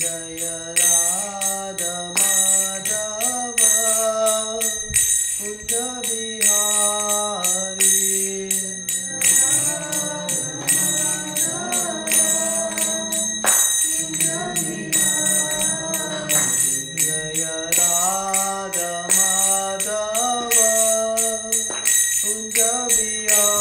Jaya Radha Madhava Kunja Bihari Jaya Radha Madhava Kunja Bihari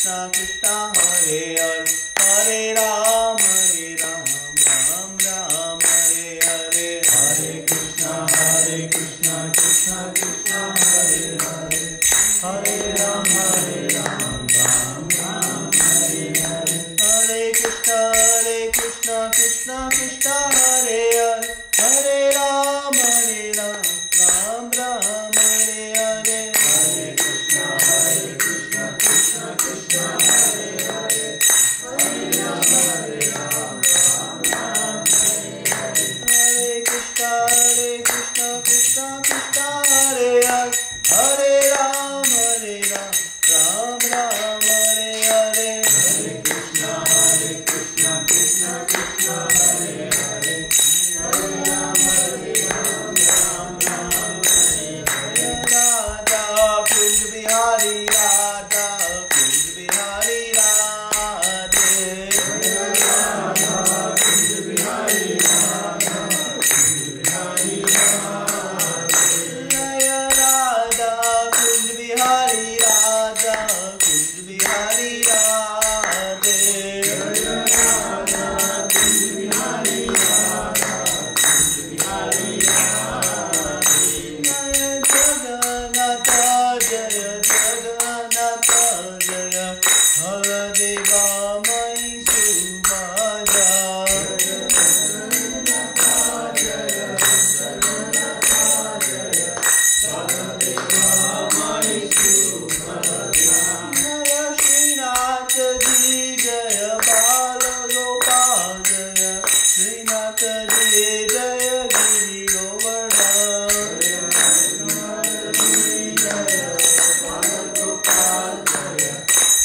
Krishna Krishna Hare Hare Hare Ram Ram Ram Hare Hare Hare Krishna Krishna Krishna Hare Hare Hare Ram Ram Ram Hare Hare Hare Krishna Krishna Krishna Hare Hare Hare Ram Ram Ram Hare Hare Hare Krishna Krishna Krishna Hare Hare Hare Ram Ram Ram Hare Hare Hare Krishna Krishna Krishna Hare Hare Hare Ram Ram Ram Hare Hare Hare Krishna Krishna Krishna Hare Hare Hare Ram Ram Ram Hare Hare Radha Kunj Bihari Radha Kunj Bihari Radhe Radha Kunj Bihari Radha Kunj Bihari Radhe Jaya Radha Kunj Bihari Radha Kunj Bihari Radhe Jaya Radha Kunj Bihari Radha Kunj Bihari Radhe Jaya Jagannatha Jaya Jagannatha Jaya Haradeva Mai Subhaja Jaya Jagannatha Jaya Jagannatha Jaya Haradeva Mai Subhaja Jaya Srinath Ji Jaya Bala Gopal Jaya Srinath Ji Jaya Giri Govardhan Jaya Srinath Ji Jaya Bala Gopal Jaya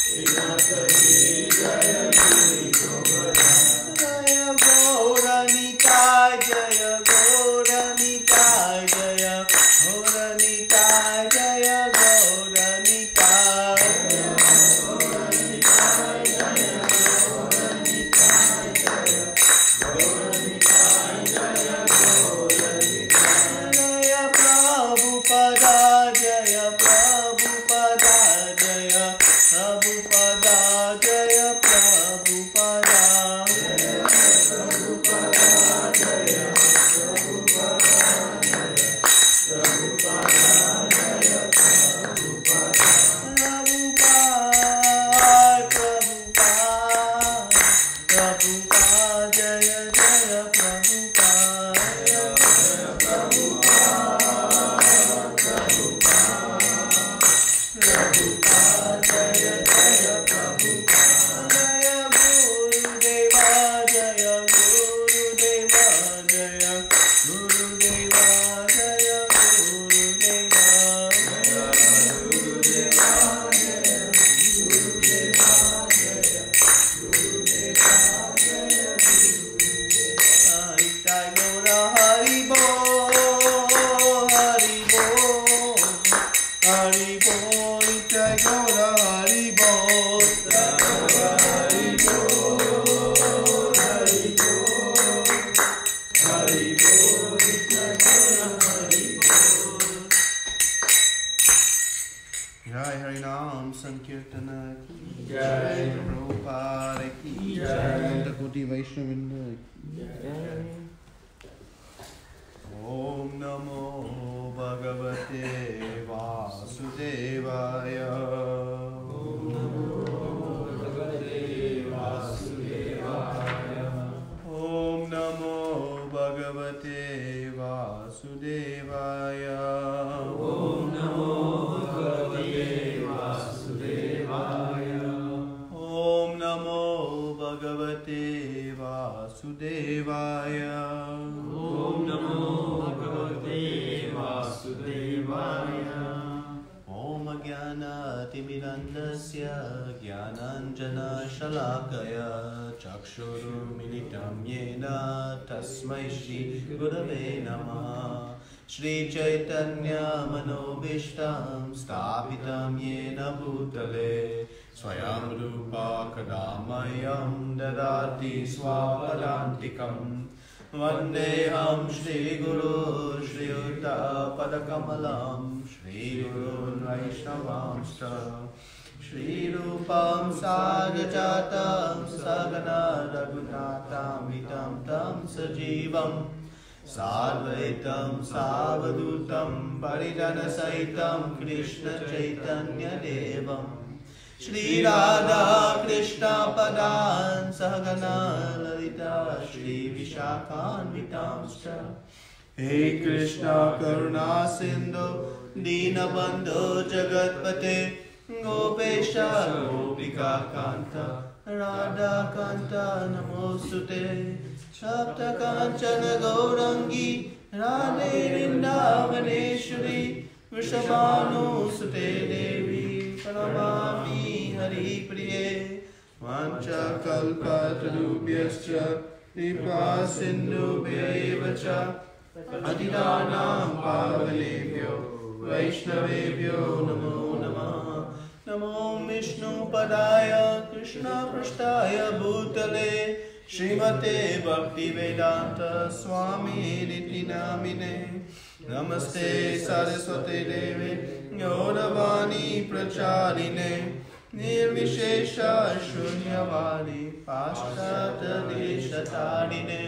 Srinath Ji Jaya Giri Govardhan Jaya Gauranitai Jaya Gauranitai Jaya Gauranitai Jaya Gauranitai Jaya Gauranitai Jaya Gauranitai Jaya Gauranitai Jaya Gauranitai Jaya Prabhupada Jaya Prabhupada Jaya Prabhupada Jaya Prabhupada Jaya Prabhupada Jaya Prabhupada Jaya Prabhupada Jaya Prabhupada Prabhupada Prabhupada Jaya Jaya Prabhupada Jaya Prabhupada Prabhupada Jaya Jaya Prabhupada Jaya Gurudeva Jaya Gurudeva Jaya Gurudeva Jaya Gurudeva Jaya Gurudeva Jaya Gurudeva Jaya Gurudeva Jaya Gurudeva Nitai Gaura Hari Bol Hari Bol Hari Bol Nitai Gaura Hari Bol Hari Bol Hari Bol Hari Bol Nitai Gaura Hari Bol Jai Hari Nam Sankirtana ki Jai Prabhupada ki Jai Koti Vaishnavinda ki Jai Om Namo Bhagavate Vasudevaya Om Namo Bhagavate Vasudevaya Om Namo Bhagavate Vasudevaya Om Namo Bhagavate Vasudevaya Om Namo Bhagavate Vasudevaya Om Namo Bhagavate Vasudevaya Om Jnana Timirandasya Jnananjana Shalakaya Chakshurumilitam Yena Tasmai Shri Gurave Namaha Shri Chaitanya Manobishtam Sthapitam Yena Bhutale Swayam Rupa Kadamayam Dadati Swapadantikam Vandeham Shri Guru Shri Yuta Padakamalam Shri Guru Vaishnavamscha Shri Rupam Sajajatam Sagana Raghunathamitam Tam Sajivam Sadvaitam Savadutam Parijana Saitam Krishna Chaitanya Devam Shri Radha Krishna Padan Sahagana Lalita Shri Vishakhanvitamscha He Krishna Karuna Sindhu Dinabandhu Jagatpate Gopesha Gopika Kanta Radha Kanta Namostute Sapta Kanchana Gaurangi Radhe Vrindavaneshwari Vrishabhanu Sute Devi Pranamami Hari Priye Vancha Kalpa Tarubhyascha Kripa Sindhubhya Evacha Patitanam Pavanebhyo Vaishnavebhyo Namo Namah Namo Vishnu Padaya Krishna Prasthaya Bhutale Srimate Bhakti Vedanta Swami Niti Namine Namaste Saraswate Deve Gauravani Pracharine Nirvishesha Shunyavadi Paschata Deshatarine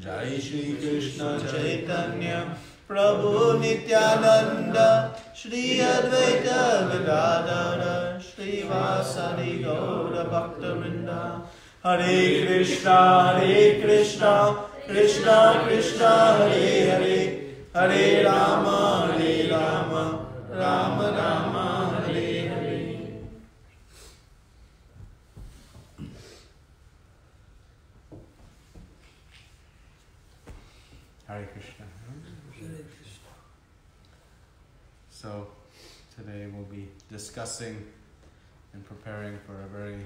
Jai Shri Krishna Chaitanya Prabhu Nityananda Shri Advaita Gadadara Shri Vasadi Gaura Bhaktavinda Hare Krishna Krishna Krishna Hare Hare Hare Rama Rama Rama Hare Hare. Hare Krishna. So today we'll be discussing and preparing for a very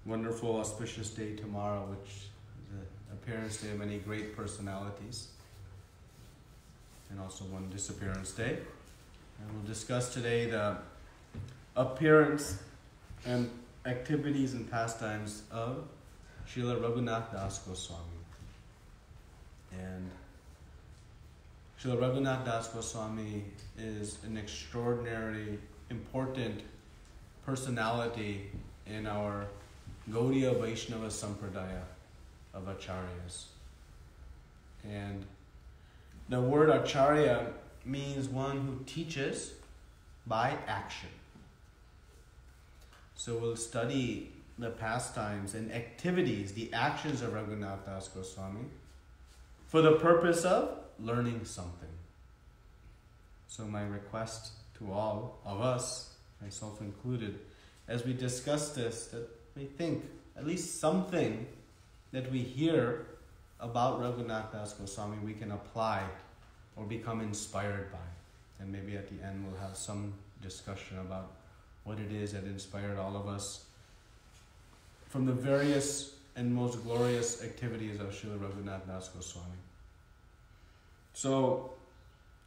wonderful, auspicious day tomorrow, which is the appearance day of many great personalities, and also one disappearance day. And we'll discuss today the appearance and activities and pastimes of Srila Raghunath Das Goswami. And Srila Raghunath Das Goswami is an extraordinarily important personality in our Gaudiya Vaishnava Sampradaya of Acharyas. And the word Acharya means one who teaches by action. So we'll study the pastimes and activities, the actions of Raghunath Das Goswami for the purpose of learning something. So my request to all of us, myself included, as we discuss this, that we think at least something that we hear about Raghunath Das Goswami we can apply or become inspired by. And maybe at the end we'll have some discussion about what it is that inspired all of us from the various and most glorious activities of Srila Raghunath Das Goswami. So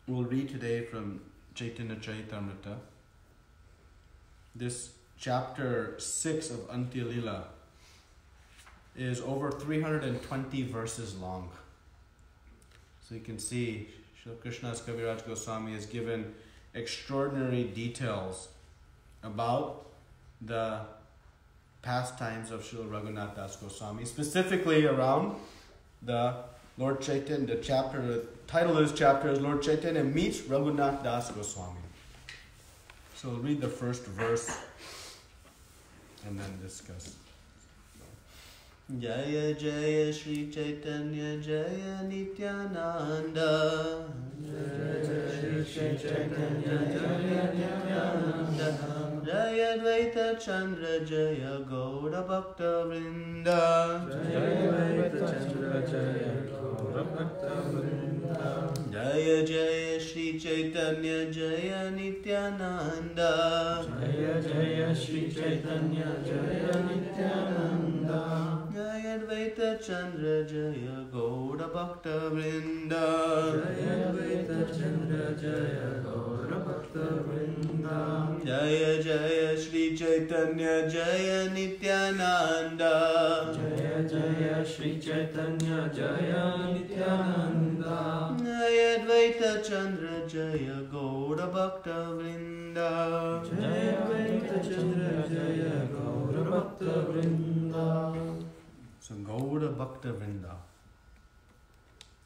we'll read today from Chaitanya Charitamrita. This chapter 6 of Antya Lila is over 320 verses long. So you can see Srila Krishnadas Kaviraj Goswami has given extraordinary details about the pastimes of Srila Raghunath Das Goswami, specifically around the Lord Chaitanya. The title of this chapter is Lord Chaitanya Meets Raghunath Das Goswami. So we'll read the first verse and then discuss. Jaya Jaya Shri Chaitanya Jaya Nityananda Jaya Shri Chaitanya Jaya Nityananda Jaya Advaita Chandra Jaya Gaura Bhakta Vrinda Jaya Advaita Chandra Jaya Gaura Bhakta Vrinda Jaya Jaya Shri Chaitanya Jaya Nityananda Jaya Jaya Shri Chaitanya Jaya Nityananda Jaya Advaita Chandra Jaya Gaura Bhakta Vrinda Jaya Advaita Chandra Jaya Gaura Bhakta Bhakta Vrinda. Jaya Jaya Shri Chaitanya Jaya Nityananda. Jaya Jaya Shri Chaitanya Jaya Nityananda. Jaya Advaita Chandra Jaya Gaura Bhakta Vrinda. Jaya Advaita Chandra Jaya Gaura Bhakta Vrinda. So Gaura Bhakta Vrinda.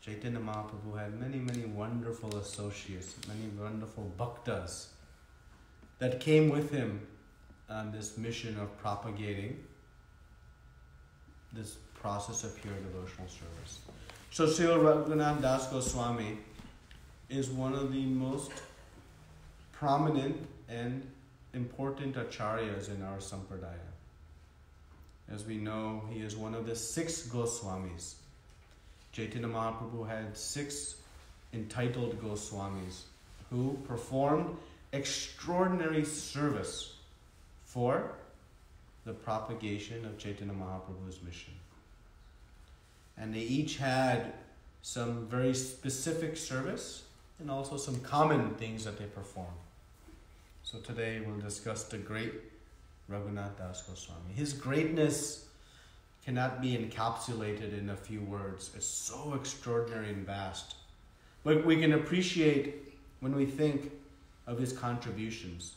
Chaitanya Mahaprabhu had many, many wonderful associates, many wonderful bhaktas that came with him on this mission of propagating this process of pure devotional service. So Srila Raghunath Das Goswami is one of the most prominent and important acharyas in our sampradaya. As we know, he is one of the 6 Goswamis. Chaitanya Mahaprabhu had 6 entitled Goswamis who performed extraordinary service for the propagation of Chaitanya Mahaprabhu's mission. And they each had some very specific service and also some common things that they performed. So today we'll discuss the great Raghunath Das Goswami. His greatness cannot be encapsulated in a few words. It's so extraordinary and vast. But we can appreciate when we think of his contributions.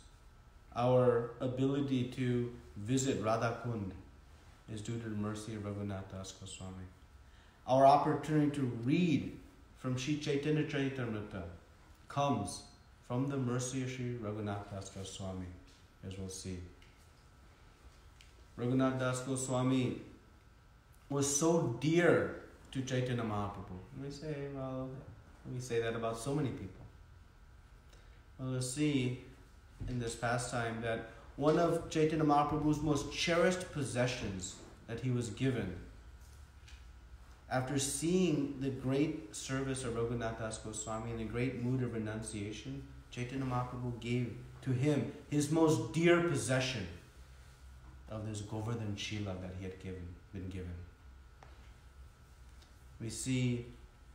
Our ability to visit Radha Kund is due to the mercy of Raghunath Das Goswami. Our opportunity to read from Sri Chaitanya Charitamrita comes from the mercy of Sri Raghunath Das Goswami, as we'll see. Raghunath Das Goswami was so dear to Chaitanya Mahaprabhu. We say that about so many people. Well, we'll see in this pastime that one of Chaitanya Mahaprabhu's most cherished possessions that he was given, after seeing the great service of Raghunath Das Goswami and the great mood of renunciation, Chaitanya Mahaprabhu gave to him his most dear possession of this Govardhan Shila that he had been given. We see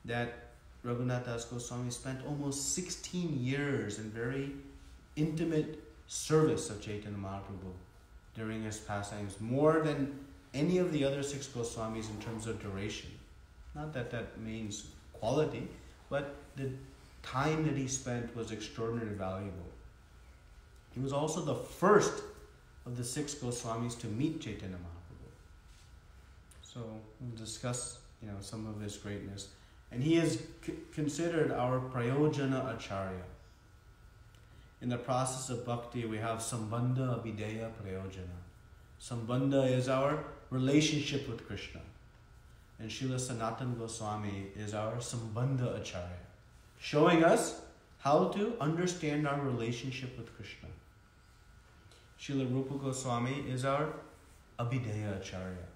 that Raghunath Das Goswami spent almost 16 years in very intimate service of Chaitanya Mahaprabhu during his pastimes, more than any of the other 6 Goswamis in terms of duration. Not that that means quality, but the time that he spent was extraordinarily valuable. He was also the first of the 6 Goswamis to meet Chaitanya Mahaprabhu. So we'll discuss some of his greatness. And he is considered our Prayojana Acharya. In the process of bhakti, we have Sambandha, Abhideya, Prayojana. Sambandha is our relationship with Krishna. And Srila Sanatana Goswami is our Sambandha Acharya, showing us how to understand our relationship with Krishna. Srila Rupa Goswami is our Abhideya Acharya,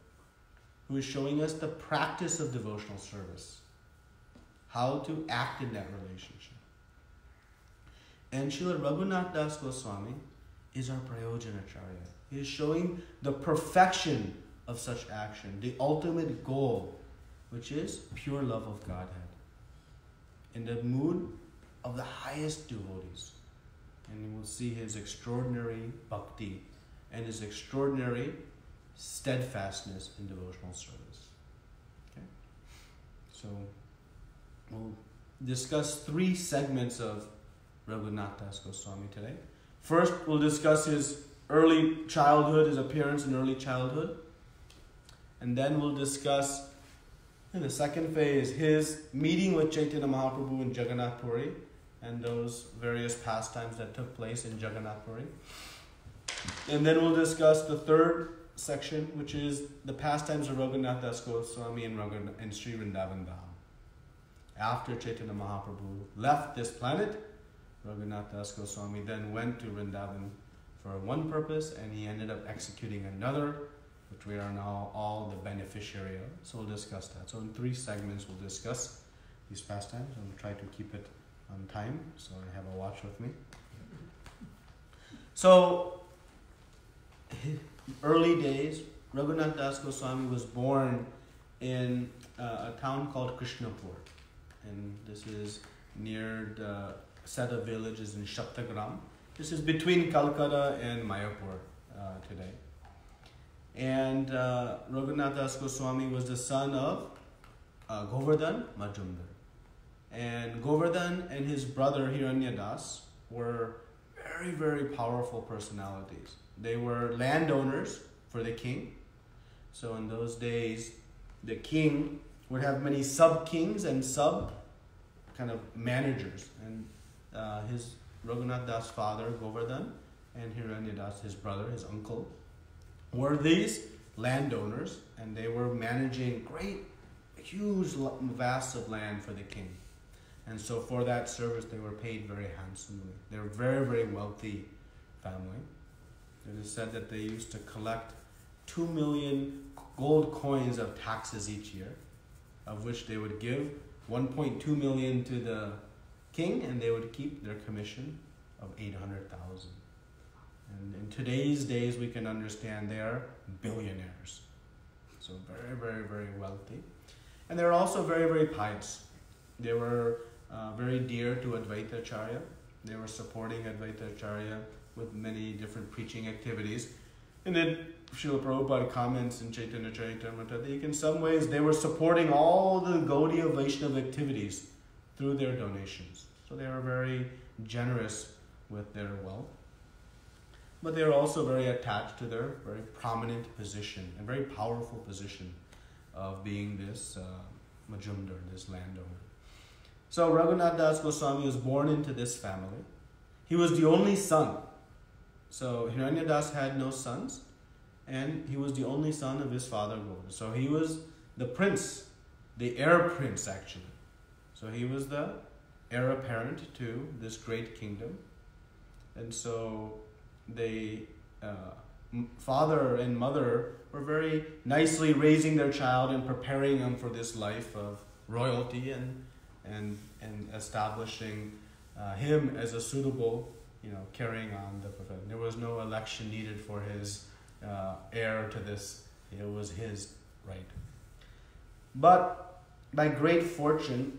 who is showing us the practice of devotional service, how to act in that relationship. And Srila Raghunath Das Goswami is our Prayojana Acharya. He is showing the perfection of such action, the ultimate goal, which is pure love of Godhead, in the mood of the highest devotees. And you will see his extraordinary bhakti and his extraordinary steadfastness in devotional service. Okay? So we'll discuss 3 segments of Raghunath Das Goswami today. First, we'll discuss his early childhood, his appearance in early childhood. And then we'll discuss, in the second phase, his meeting with Chaitanya Mahaprabhu in Jagannath Puri and those various pastimes that took place in Jagannath Puri. And then we'll discuss the third section, which is the pastimes of Raghunath Das Goswami and Sri Vrindavan Dham. After Chaitanya Mahaprabhu left this planet, Raghunath Das Goswami then went to Vrindavan for one purpose, and he ended up executing another, which we are now all the beneficiary of. So we'll discuss that. So in 3 segments, we'll discuss these pastimes. I'm going to try to keep it on time, so I have a watch with me. So, early days, Raghunath Das Goswami was born in a town called Krishnapur. And this is near the set of villages in Saptagram. This is between Calcutta and Mayapur today. And Raghunath Das Goswami was the son of Govardhan Majumdar. And Govardhan and his brother Hiranyadas were very, very powerful personalities. They were landowners for the king. So in those days, the king would have many sub-kings and kind of managers. And his Raghunath Das' father, Govardhan, and Hiranyadas, his brother, his uncle, were these landowners, and they were managing huge vast of land for the king. And so for that service, they were paid very handsomely. They were very, very wealthy family. It is said that they used to collect 2 million gold coins of taxes each year, of which they would give 1.2 million to the king, and they would keep their commission of 800,000. And in today's days, we can understand they are billionaires. So very, very, very wealthy. And they were also very, very pious. They were very dear to Advaita Acharya. They were supporting Advaita Acharya with many different preaching activities. And then Srila Prabhupada comments in Chaitanya Charitamrita that in some ways they were supporting all the Gaudiya Vaishnava activities through their donations. So they were very generous with their wealth. But they were also very attached to their very prominent position, a very powerful position of being this Majumdar, this landowner. So Raghunath Das Goswami was born into this family. He was the only son. So Hiranyadas had no sons, and he was the only son of his father Govardhan. So he was the prince, the heir prince actually. So he was the heir apparent to this great kingdom. And so they, father and mother were very nicely raising their child and preparing them for this life of royalty and establishing him as a suitable, carrying on the profession. There was no election needed for his heir to this. It was his right. But by great fortune,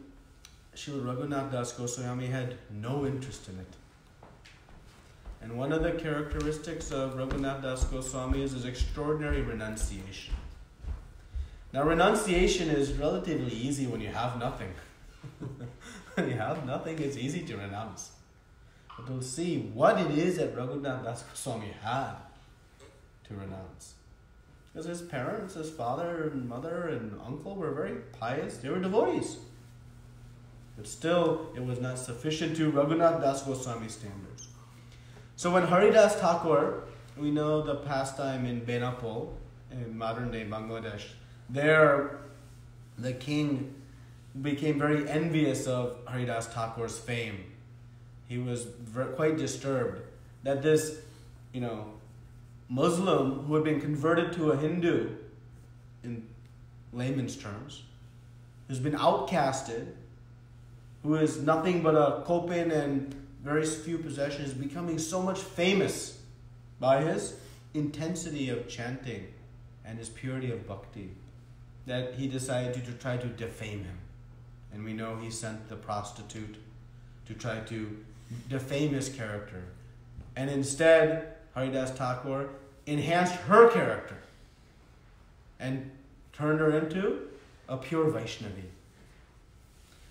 Srila Raghunath Das Goswami had no interest in it. And one of the characteristics of Raghunath Das Goswami is his extraordinary renunciation. Now, renunciation is relatively easy when you have nothing. When you have nothing, it's easy to renounce. But to see what it is that Raghunath Das Goswami had to renounce. Because his parents, his father and mother and uncle were very pious. They were devotees. But still, it was not sufficient to Raghunath Das Goswami's standards. So when Haridas Thakur, we know the pastime in Benapol, in modern-day Bangladesh, there the king became very envious of Haridas Thakur's fame. He was quite disturbed that this, Muslim who had been converted to a Hindu, in layman's terms, who's been outcasted, who is nothing but a kopin and very few possessions, becoming so much famous by his intensity of chanting and his purity of bhakti, that he decided to try to defame him. And we know he sent the prostitute to try to defame his character. And instead, Haridas Thakur enhanced her character and turned her into a pure Vaishnavi.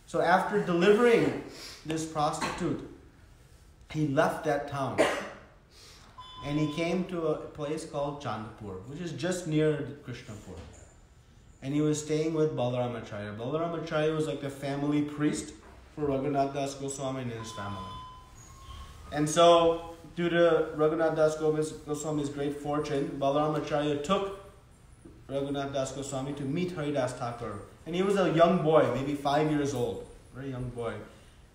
So after delivering this prostitute, he left that town and he came to a place called Chandpur, which is just near Krishnapur. And he was staying with Balaram Acharya. Balaram Acharya was like the family priest for Raghunath Das Goswami and his family. And so, due to Raghunath Das Goswami's great fortune, Balaram Acharya took Raghunath Das Goswami to meet Haridas Thakur. And he was a young boy, maybe 5 years old, very young boy.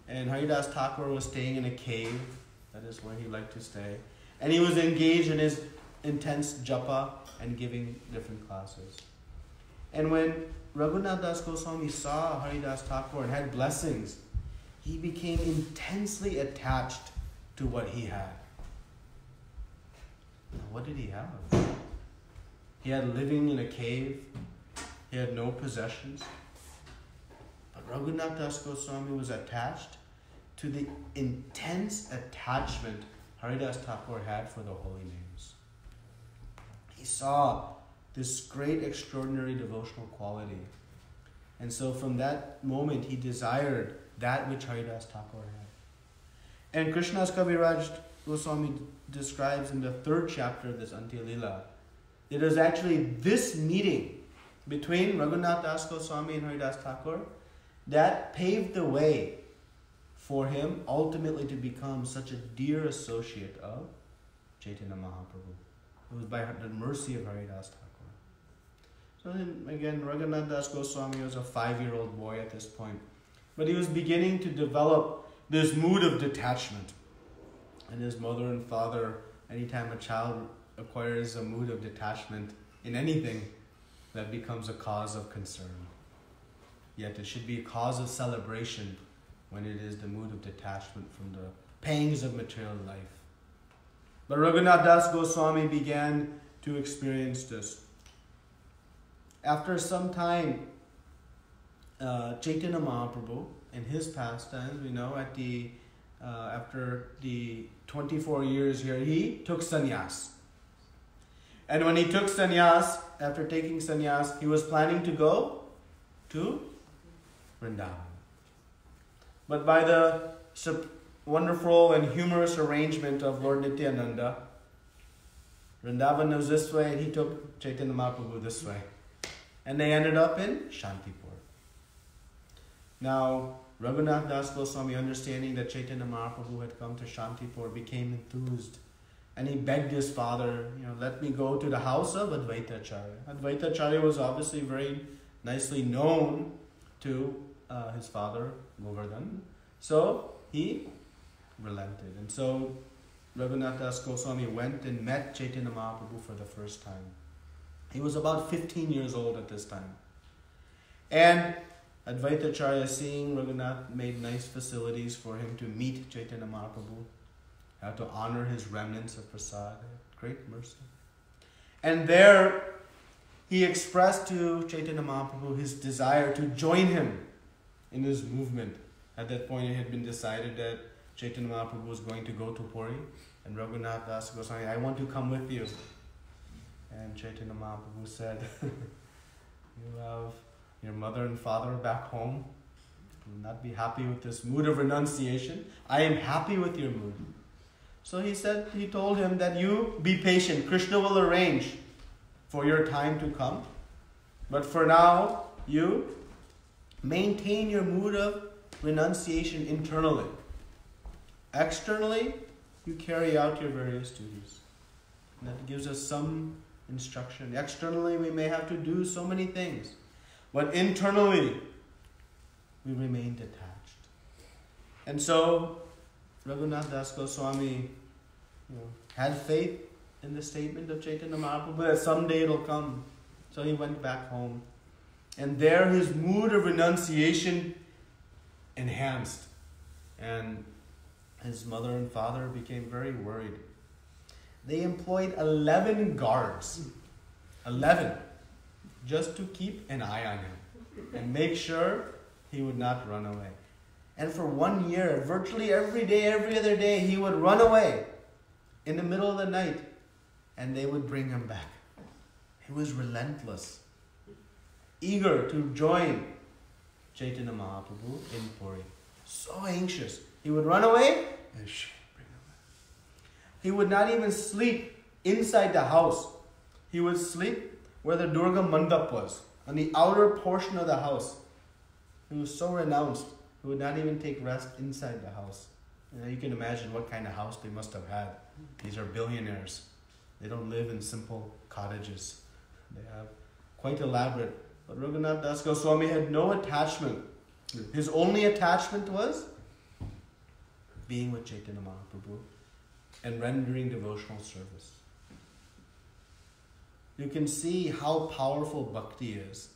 And Haridas Thakur was staying in a cave. That is where he liked to stay. And he was engaged in his intense japa and giving different classes. And when Raghunath Das Goswami saw Haridas Thakur and had blessings, he became intensely attached to what he had. Now, what did he have? He had living in a cave. He had no possessions. But Raghunath Das Goswami was attached to the intense attachment Haridas Thakur had for the holy names. He saw this great, extraordinary devotional quality. And so from that moment, he desired that which Haridas Thakur had. And Krishna's Kaviraj Goswami describes in the 3rd chapter of this Antya Lila, it is actually this meeting between Raghunath Das Goswami and Haridas Thakur that paved the way for him ultimately to become such a dear associate of Chaitanya Mahaprabhu. It was by the mercy of Haridas Thakur. So then again, Raghunath Das Goswami was a 5-year-old boy at this point. But he was beginning to develop this mood of detachment. And his mother and father, anytime a child acquires a mood of detachment in anything, that becomes a cause of concern. Yet it should be a cause of celebration when it is the mood of detachment from the pangs of material life. But Raghunath Das Goswami began to experience this. After some time, Chaitanya Mahaprabhu, in his pastimes, we know, after the 24 years here, he took sannyas. And when he took sannyas, after taking sannyas, he was planning to go to Vrindavan. But by the wonderful and humorous arrangement of Lord Nityananda, Vrindavan was this way and he took Chaitanya Mahaprabhu this way. And they ended up in Shantipur. Now, Raghunath Das Goswami, understanding that Chaitanya Mahaprabhu had come to Shantipur, became enthused. And he begged his father, let me go to the house of Advaitacharya. Advaitacharya was obviously very nicely known to his father, Govardhan. So he relented. And so Raghunath Das Goswami went and met Chaitanya Mahaprabhu for the first time. He was about 15 years old at this time. And Advaitacharya, seeing Raghunath, made nice facilities for him to meet Chaitanya Mahaprabhu, to honor his remnants of prasad. Great mercy. And there he expressed to Chaitanya Mahaprabhu his desire to join him in his movement. At that point it had been decided that Chaitanya Mahaprabhu was going to go to Puri, and Raghunath Das Goswami, I want to come with you. And Chaitanya Mahaprabhu said, you have your mother and father back home. You will not be happy with this mood of renunciation. I am happy with your mood. So he told him that you be patient. Krishna will arrange for your time to come. But for now, you maintain your mood of renunciation internally. Externally, you carry out your various duties. And that gives us some instruction. Externally, we may have to do so many things. But internally, we remain detached. And so, Raghunath Das Goswami had faith in the statement of Chaitanya Mahaprabhu that someday it'll come. So he went back home. And there his mood of renunciation enhanced. And his mother and father became very worried. They employed 11 guards. 11. Just to keep an eye on him. And make sure he would not run away. And for 1 year, virtually every day, every other day, he would run away in the middle of the night. And they would bring him back. He was relentless. Eager to join Chaitanya Mahaprabhu in Puri. So anxious. He would run away and bring him back. He would not even sleep inside the house. He would sleep where the Durga Mandap was, on the outer portion of the house. He was so renounced. He would not even take rest inside the house. You can imagine what kind of house they must have had. These are billionaires. They don't live in simple cottages. They have quite elaborate. But Raghunath Das Goswami had no attachment. His only attachment was being with Chaitanya Mahaprabhu and rendering devotional service. You can see how powerful bhakti is.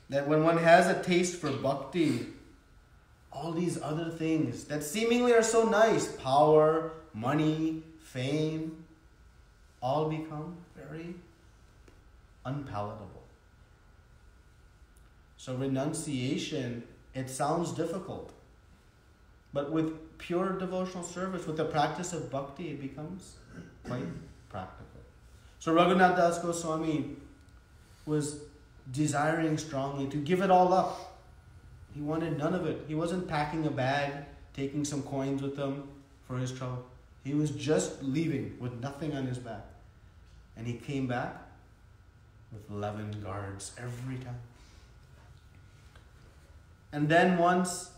That when one has a taste for bhakti, all these other things that seemingly are so nice, power, money, fame, all become very unpalatable. So renunciation, it sounds difficult. But with pure devotional service, with the practice of bhakti, it becomes quite practical. So Raghunath Das Goswami was desiring strongly to give it all up. He wanted none of it. He wasn't packing a bag, taking some coins with him for his trouble. He was just leaving with nothing on his back. And he came back with 11 guards every time. And then once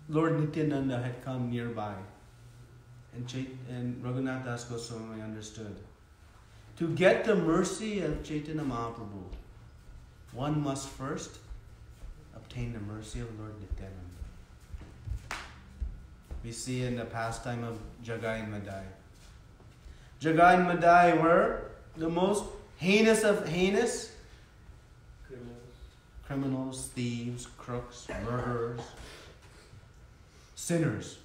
Lord Nityananda had come nearby, and Raghunath Das Goswami understood, to get the mercy of Chaitanya Mahaprabhu, one must first obtain the mercy of Lord Nityananda. We see in the pastime of Jagai and Madai. Jagai and Madai were the most heinous of heinous criminals, thieves, crooks, murderers, sinners.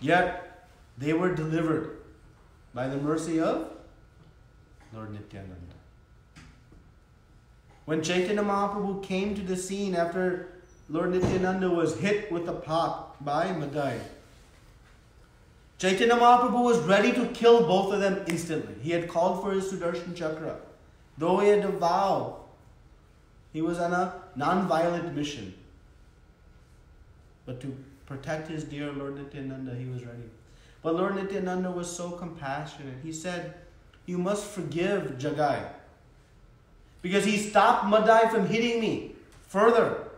Yet they were delivered by the mercy of Lord Nityananda. When Chaitanya Mahaprabhu came to the scene after Lord Nityananda was hit with a pot by Madai, Chaitanya Mahaprabhu was ready to kill both of them instantly. He had called for his Sudarshan Chakra. Though he had a vow, he was on a non-violent mission. But to protect his dear Lord Nityananda, he was ready. But Lord Nityananda was so compassionate. He said, "You must forgive Jagai, because he stopped Madai from hitting me further."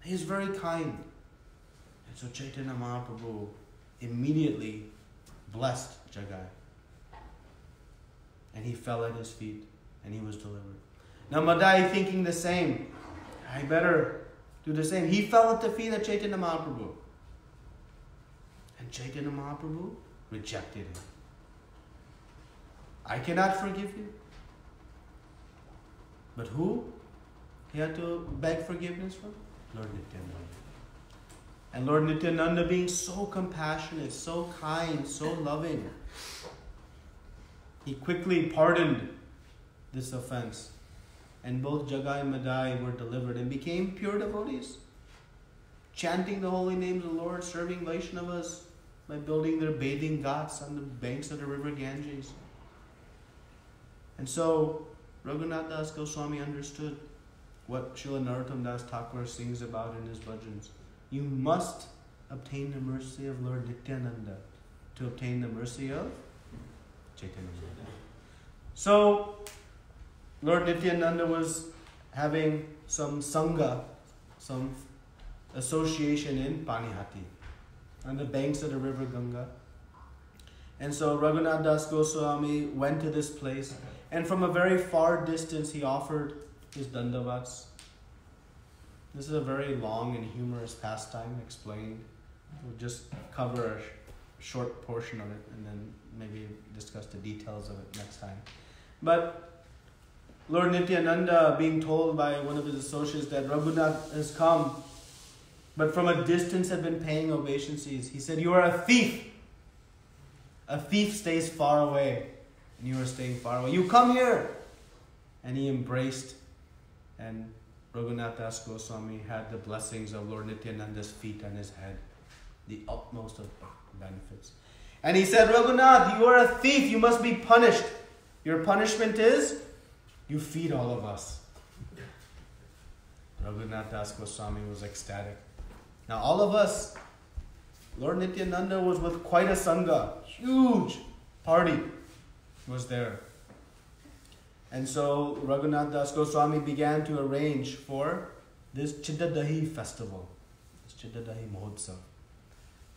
He is very kind. And so Chaitanya Mahaprabhu immediately blessed Jagai. And he fell at his feet and he was delivered. Now Madai, thinking the same, I better do the same. He fell at the feet of Chaitanya Mahaprabhu. And Chaitanya Mahaprabhu rejected him. "I cannot forgive you." But who he had to beg forgiveness from? Lord Nityananda. And Lord Nityananda, being so compassionate, so kind, so loving, he quickly pardoned this offense. And both Jagai and Madai were delivered and became pure devotees, chanting the holy names of the Lord, serving Vaishnavas by building their bathing ghats on the banks of the river Ganges. And so Raghunath Das Goswami understood what Srila Narottam Das Thakur sings about in his bhajans. You must obtain the mercy of Lord Nityananda to obtain the mercy of Chaitanya. So Lord Nityananda was having some sangha, some association in Panihati, on the banks of the river Ganga. And so Raghunath Das Goswami went to this place, and from a very far distance he offered his dandavats. This is a very long and humorous pastime explained. We'll just cover a short portion of it and then maybe discuss the details of it next time. But Lord Nityananda, being told by one of his associates that Raghunath has come, but from a distance had been paying obeisances, he said, "You are a thief. A thief stays far away, and you are staying far away. You come here." And he embraced, and Raghunath Das Goswami had the blessings of Lord Nityananda's feet on his head, the utmost of benefits. And he said, "Raghunath, you are a thief. You must be punished. Your punishment is, you feed all of us." Raghunath Das Goswami was ecstatic. Now all of us, Lord Nityananda was with quite a sangha, huge party was there. And so Raghunath Das Goswami began to arrange for this Chiddadahi festival, this Chiddadahi Mahotsav,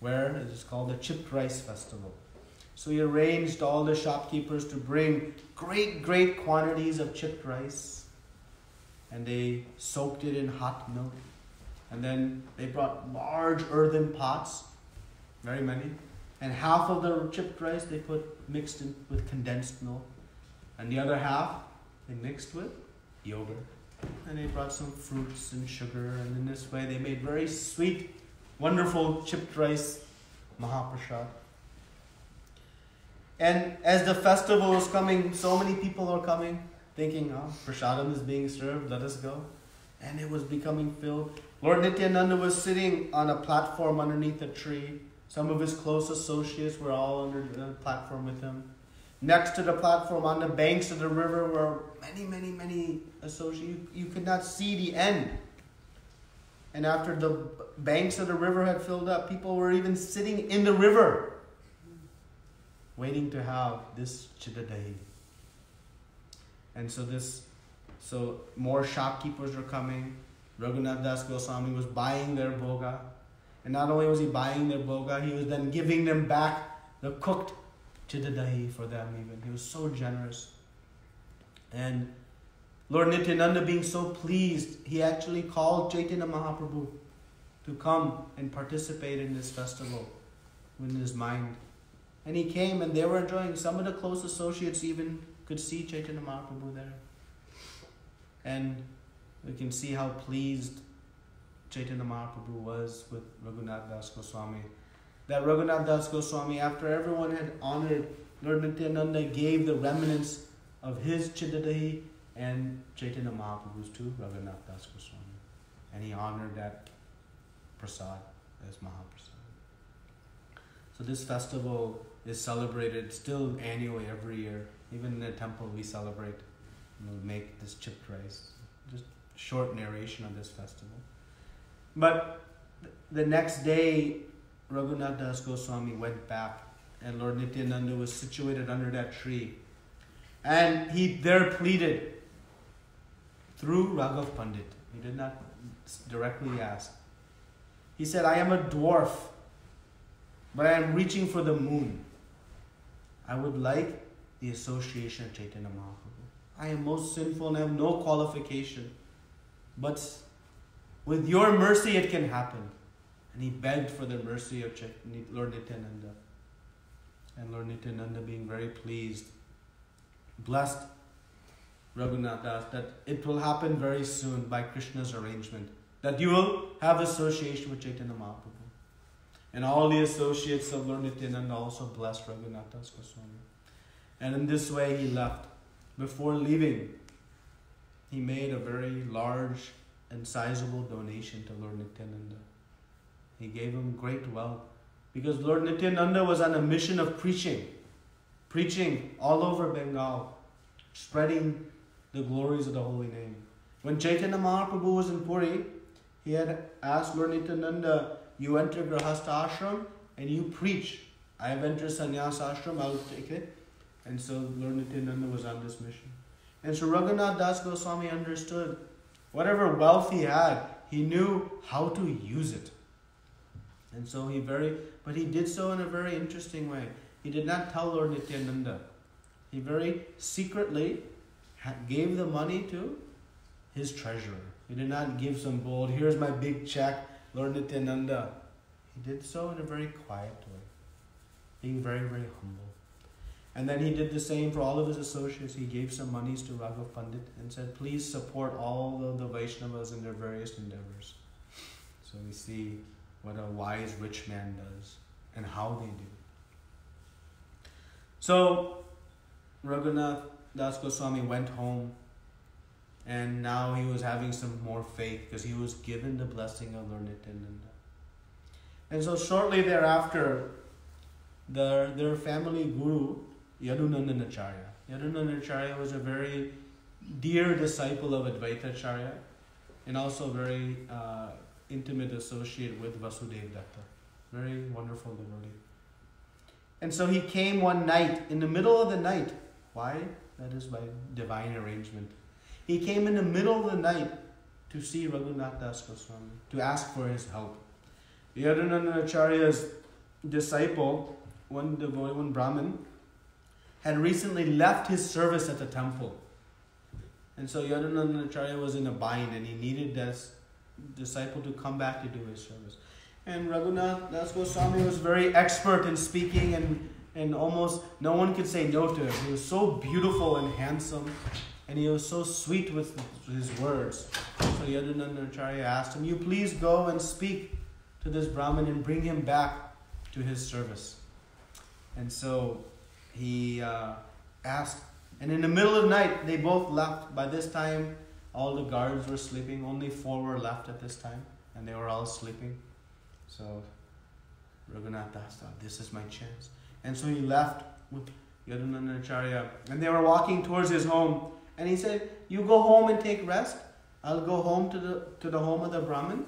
where it is called the Chipped Rice Festival. So he arranged all the shopkeepers to bring great quantities of chipped rice, and they soaked it in hot milk. And then they brought large earthen pots, very many, and half of the chipped rice they mixed in with condensed milk, and the other half they mixed with yogurt. And they brought some fruits and sugar, and in this way they made very sweet, wonderful chipped rice Mahaprasad. And as the festival was coming, so many people were coming, thinking, "Oh, prasadam is being served, let us go." And it was becoming filled. Lord Nityananda was sitting on a platform underneath a tree. Some of his close associates were all under the platform with him. Next to the platform, on the banks of the river, were many associates. You could not see the end. And after the banks of the river had filled up, people were even sitting in the river, waiting to have this Chittadahi. And so more shopkeepers were coming. Raghunath Das Goswami was buying their bhoga. And not only was he buying their bhoga, he was then giving them back the cooked Chittadahi for them even. He was so generous. And Lord Nityananda, being so pleased, he actually called Chaitanya Mahaprabhu to come and participate in this festival in his mind. And he came and they were enjoying. Some of the close associates even could see Chaitanya Mahaprabhu there. And we can see how pleased Chaitanya Mahaprabhu was with Raghunath Das Goswami. That Raghunath Das Goswami, after everyone had honored, Lord Nityananda gave the remnants of his Chittadahi and Chaitanya Mahaprabhu's to Raghunath Das Goswami. And he honored that prasad as Mahaprasad. So this festival is celebrated still annually every year. Even in the temple we celebrate, make this chipped rice. Just short narration of this festival. But the next day, Raghunath Das Goswami went back and Lord Nityananda was situated under that tree. And he there pleaded through Raghav Pandit. He did not directly ask. He said, I am a dwarf, but I am reaching for the moon. I would like the association of Chaitanya Mahaprabhu. I am most sinful and I have no qualification. But with your mercy it can happen. And he begged for the mercy of Lord Nityananda. And Lord Nityananda, being very pleased, blessed Raghunath Das that it will happen very soon by Krishna's arrangement, that you will have association with Chaitanya Mahaprabhu. And all the associates of Lord Nityananda also blessed Raghunath Das Goswami. And in this way he left. Before leaving, he made a very large and sizable donation to Lord Nityananda. He gave him great wealth because Lord Nityananda was on a mission of preaching all over Bengal, spreading the glories of the holy name. When Chaitanya Mahaprabhu was in Puri, he had asked Lord Nityananda, you enter Grahastha ashram and you preach. I have entered Sannyas ashram, I will take it. And so Lord Nityananda was on this mission. And so Raghunath Das Goswami understood whatever wealth he had, he knew how to use it. And so he did so in a very interesting way. He did not tell Lord Nityananda. He very secretly gave the money to his treasurer. He did not give some bold, here's my big check, Lord Nityananda. He did so in a very quiet way, being very, very humble. And then he did the same for all of his associates. He gave some monies to Raghav Pandit and said, please support all of the Vaishnavas in their various endeavors. So we see what a wise rich man does and how they do. So Raghunath Das Goswami went home and now he was having some more faith because he was given the blessing of Lord Nityananda. And so shortly thereafter, their family guru, Yadunandanacharya. Yadunandanacharya was a very dear disciple of Advaitacharya and also a very intimate associate with Vasudeva Datta. Very wonderful devotee. And so he came one night, in the middle of the night. Why? That is by divine arrangement. He came in the middle of the night to see Raghunath Das Goswami, to ask for his help. Yadunandanacharya's disciple, one devotee, one Brahmin, had recently left his service at the temple. And so Yadunandanacharya was in a bind and he needed this disciple to come back to do his service. And Raghunath Das Goswami was very expert in speaking and almost no one could say no to him. He was so beautiful and handsome and he was so sweet with his words. So Yadunandanacharya asked him, you please go and speak to this Brahmin and bring him back to his service. And so he asked, and in the middle of the night, they both left. By this time, all the guards were sleeping. Only 4 were left at this time. and they were all sleeping. So Raghunath Das thought, this is my chance. And so he left with Yadunandanacharya, and they were walking towards his home. And he said, you go home and take rest. I'll go home to the home of the Brahmin,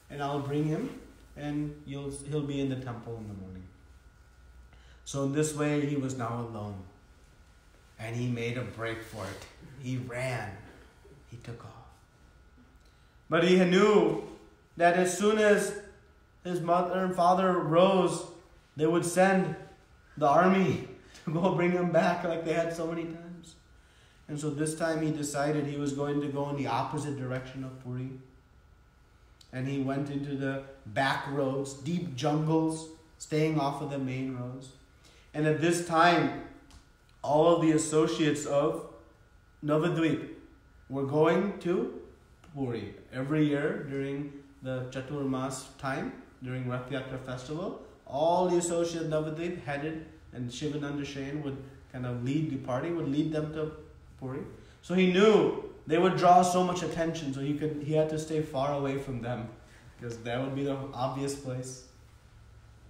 and I'll bring him, and he'll be in the temple in the morning. So in this way, he was now alone. And he made a break for it. He ran. He took off. But he knew that as soon as his mother and father rose, they would send the army to go bring him back like they had so many times. And so this time he decided he was going to go in the opposite direction of Puri. And he went into the back roads, deep jungles, staying off of the main roads. And at this time, all of the associates of Navadvip were going to Puri. Every year during the Chaturmas time, during Rath Yatra festival, all the associates of Navadvip headed, and Shivananda Shain would kind of lead the party, would lead them to Puri. So he knew they would draw so much attention, so he had to stay far away from them, because that would be the obvious place.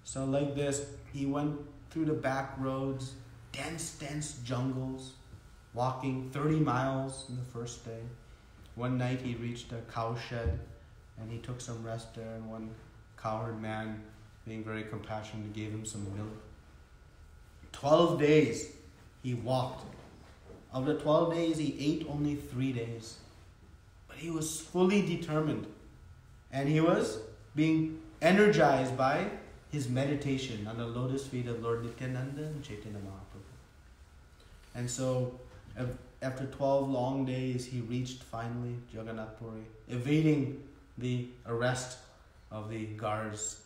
So like this, he went through the back roads, dense jungles, walking 30 miles in the first day. One night he reached a cow shed, and he took some rest there, and one cowherd man, being very compassionate, gave him some milk. 12 days he walked. Of the 12 days, he ate only 3 days. But he was fully determined. And he was being energized by his meditation on the lotus feet of Lord Nityananda and Chaitanya Mahaprabhu. And so, after 12 long days, he reached finally Jagannath Puri, evading the arrest of the guards,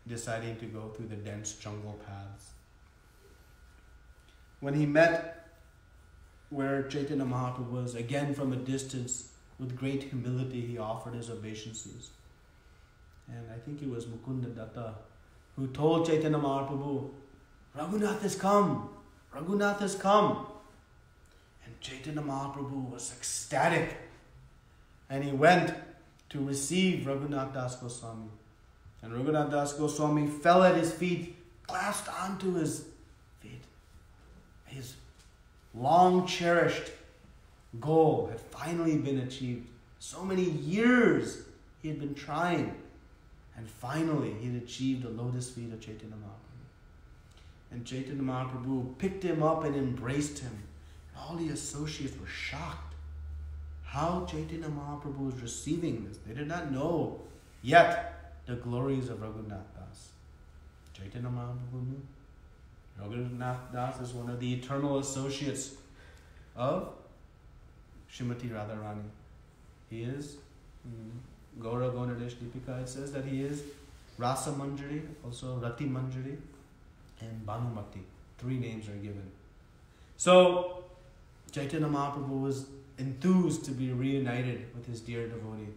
deciding to go through the dense jungle paths. When he met where Chaitanya Mahaprabhu was, again from a distance, with great humility, he offered his obeisances. And I think it was Mukunda Datta who told Chaitanya Mahaprabhu, Raghunath has come! Raghunath has come! And Chaitanya Mahaprabhu was ecstatic. And he went to receive Raghunath Das Goswami. And Raghunath Das Goswami fell at his feet, clasped onto his feet. His long cherished goal had finally been achieved. So many years he had been trying, and finally he had achieved the lotus feet of Chaitanya Mahaprabhu. And Chaitanya Mahaprabhu picked him up and embraced him. And all the associates were shocked how Chaitanya Mahaprabhu was receiving this. They did not know yet the glories of Raghunath Das. Chaitanya Mahaprabhu knew. Raghunath Das is one of the eternal associates of Srimati Radharani. He is, Gaura Gonadesh Deepika, it says that he is Rasa Manjari, also Rati Manjari, and Bhanumati. 3 names are given. So, Chaitanya Mahaprabhu was enthused to be reunited with his dear devotee.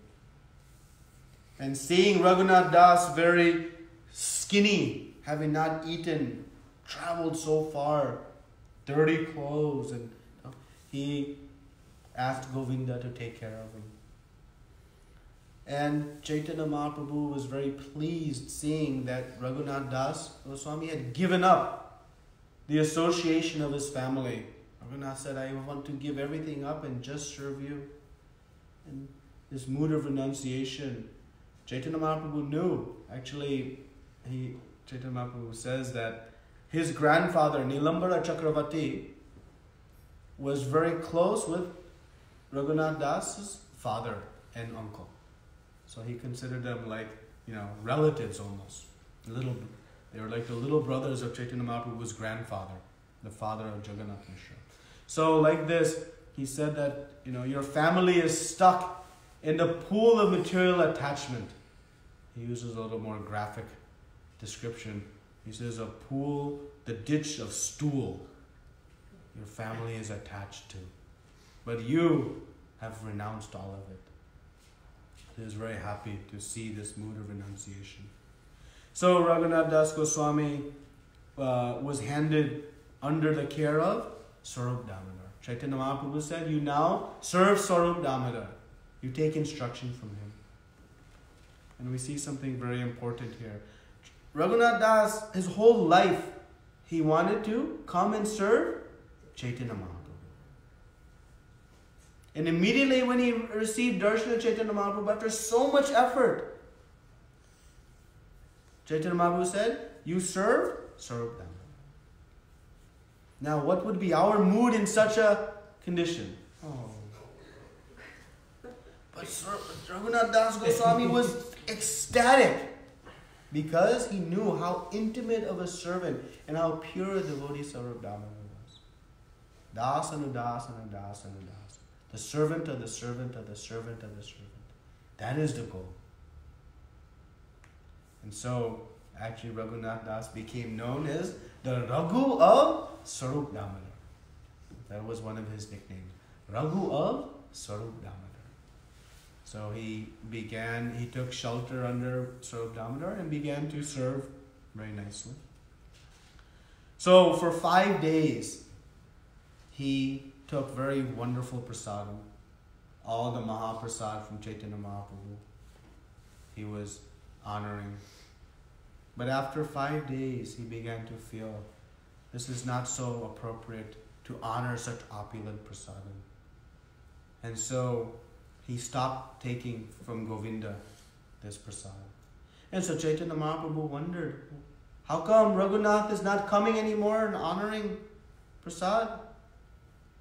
And seeing Raghunath Das very skinny, having not eaten, traveled so far, dirty clothes, and he asked Govinda to take care of him. And Chaitanya Mahaprabhu was very pleased seeing that Raghunath Das Goswami had given up the association of his family. Raghunath said, I want to give everything up and just serve you. And this mood of renunciation, Chaitanya Mahaprabhu knew. Actually, Chaitanya Mahaprabhu says that his grandfather, Nilambara Chakravarti, was very close with Raghunath Das's father and uncle. So he considered them like, relatives almost. They were like the little brothers of Chaitanya Mahaprabhu's grandfather, the father of Jagannath Mishra. So like this, he said that, your family is stuck in the pool of material attachment. He uses a little more graphic description. He says a pool, the ditch of stool, your family is attached to. But you have renounced all of it. He was very happy to see this mood of renunciation. So Raghunath Das Goswami was handed under the care of Swarup Damodar. Chaitanya Mahaprabhu said, you now serve Swarup Damodar. You take instruction from him. And we see something very important here. Raghunath Das, his whole life, he wanted to come and serve Chaitanya Mahaprabhu. And immediately when he received darshan of Chaitanya Mahaprabhu, after so much effort, Chaitanya Mahaprabhu said, you serve Swarup Damodar. Now what would be our mood in such a condition? Oh. But Raghunath Das Goswami was ecstatic because he knew how intimate of a servant and how pure a devotee Swarup Damodar was. Das anu das anu das anu das. The servant of the servant of the servant of the servant. That is the goal. And so, actually Raghunath Das became known as the Raghu of Swarup Damodar. That was one of his nicknames. Raghu of Swarup Damodar. So he took shelter under Swarup Damodar and began to serve very nicely. So for 5 days, he took very wonderful prasadam. All the Mahaprasad from Chaitanya Mahaprabhu he was honoring. But after 5 days, he began to feel this is not so appropriate to honor such opulent prasadam. And so he stopped taking from Govinda this prasadam. And so Chaitanya Mahaprabhu wondered, how come Raghunath is not coming anymore and honoring prasad?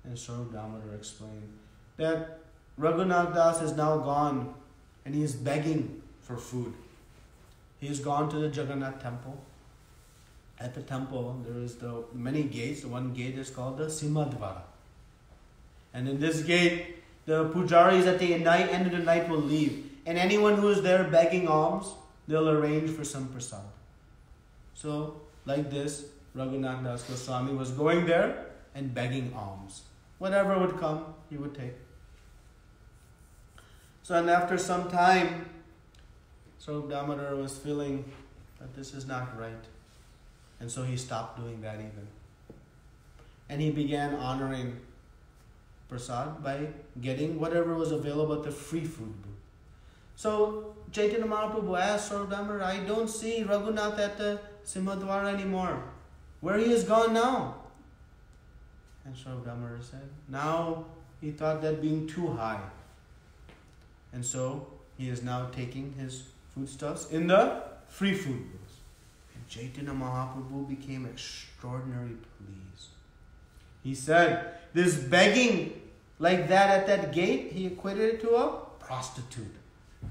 And Swarup Damodar explained that Raghunath Das is now gone and he is begging for food. He has gone to the Jagannath temple. At the temple, there is the many gates. The one gate is called the Simhadvara. And in this gate, the pujaris at the end of the night will leave. And anyone who is there begging alms, they'll arrange for some prasad. So, like this, Raghunath Das Goswami was going there and begging alms. Whatever would come, he would take. So, and after some time, Swarup Damodar was feeling that this is not right. And so he stopped doing that even. And he began honoring prasad by getting whatever was available at the free food booth. So Chaitanya Mahaprabhu asked Swarup Damodar, I don't see Raghunath at the Simhadwara anymore. Where he is gone now? And Swarup Damodar said, now he thought that being too high. And so he is now taking his foodstuffs in the free food booth. And Chaitanya Mahaprabhu became extraordinarily pleased. He said, this begging like that at that gate, he equated it to a prostitute.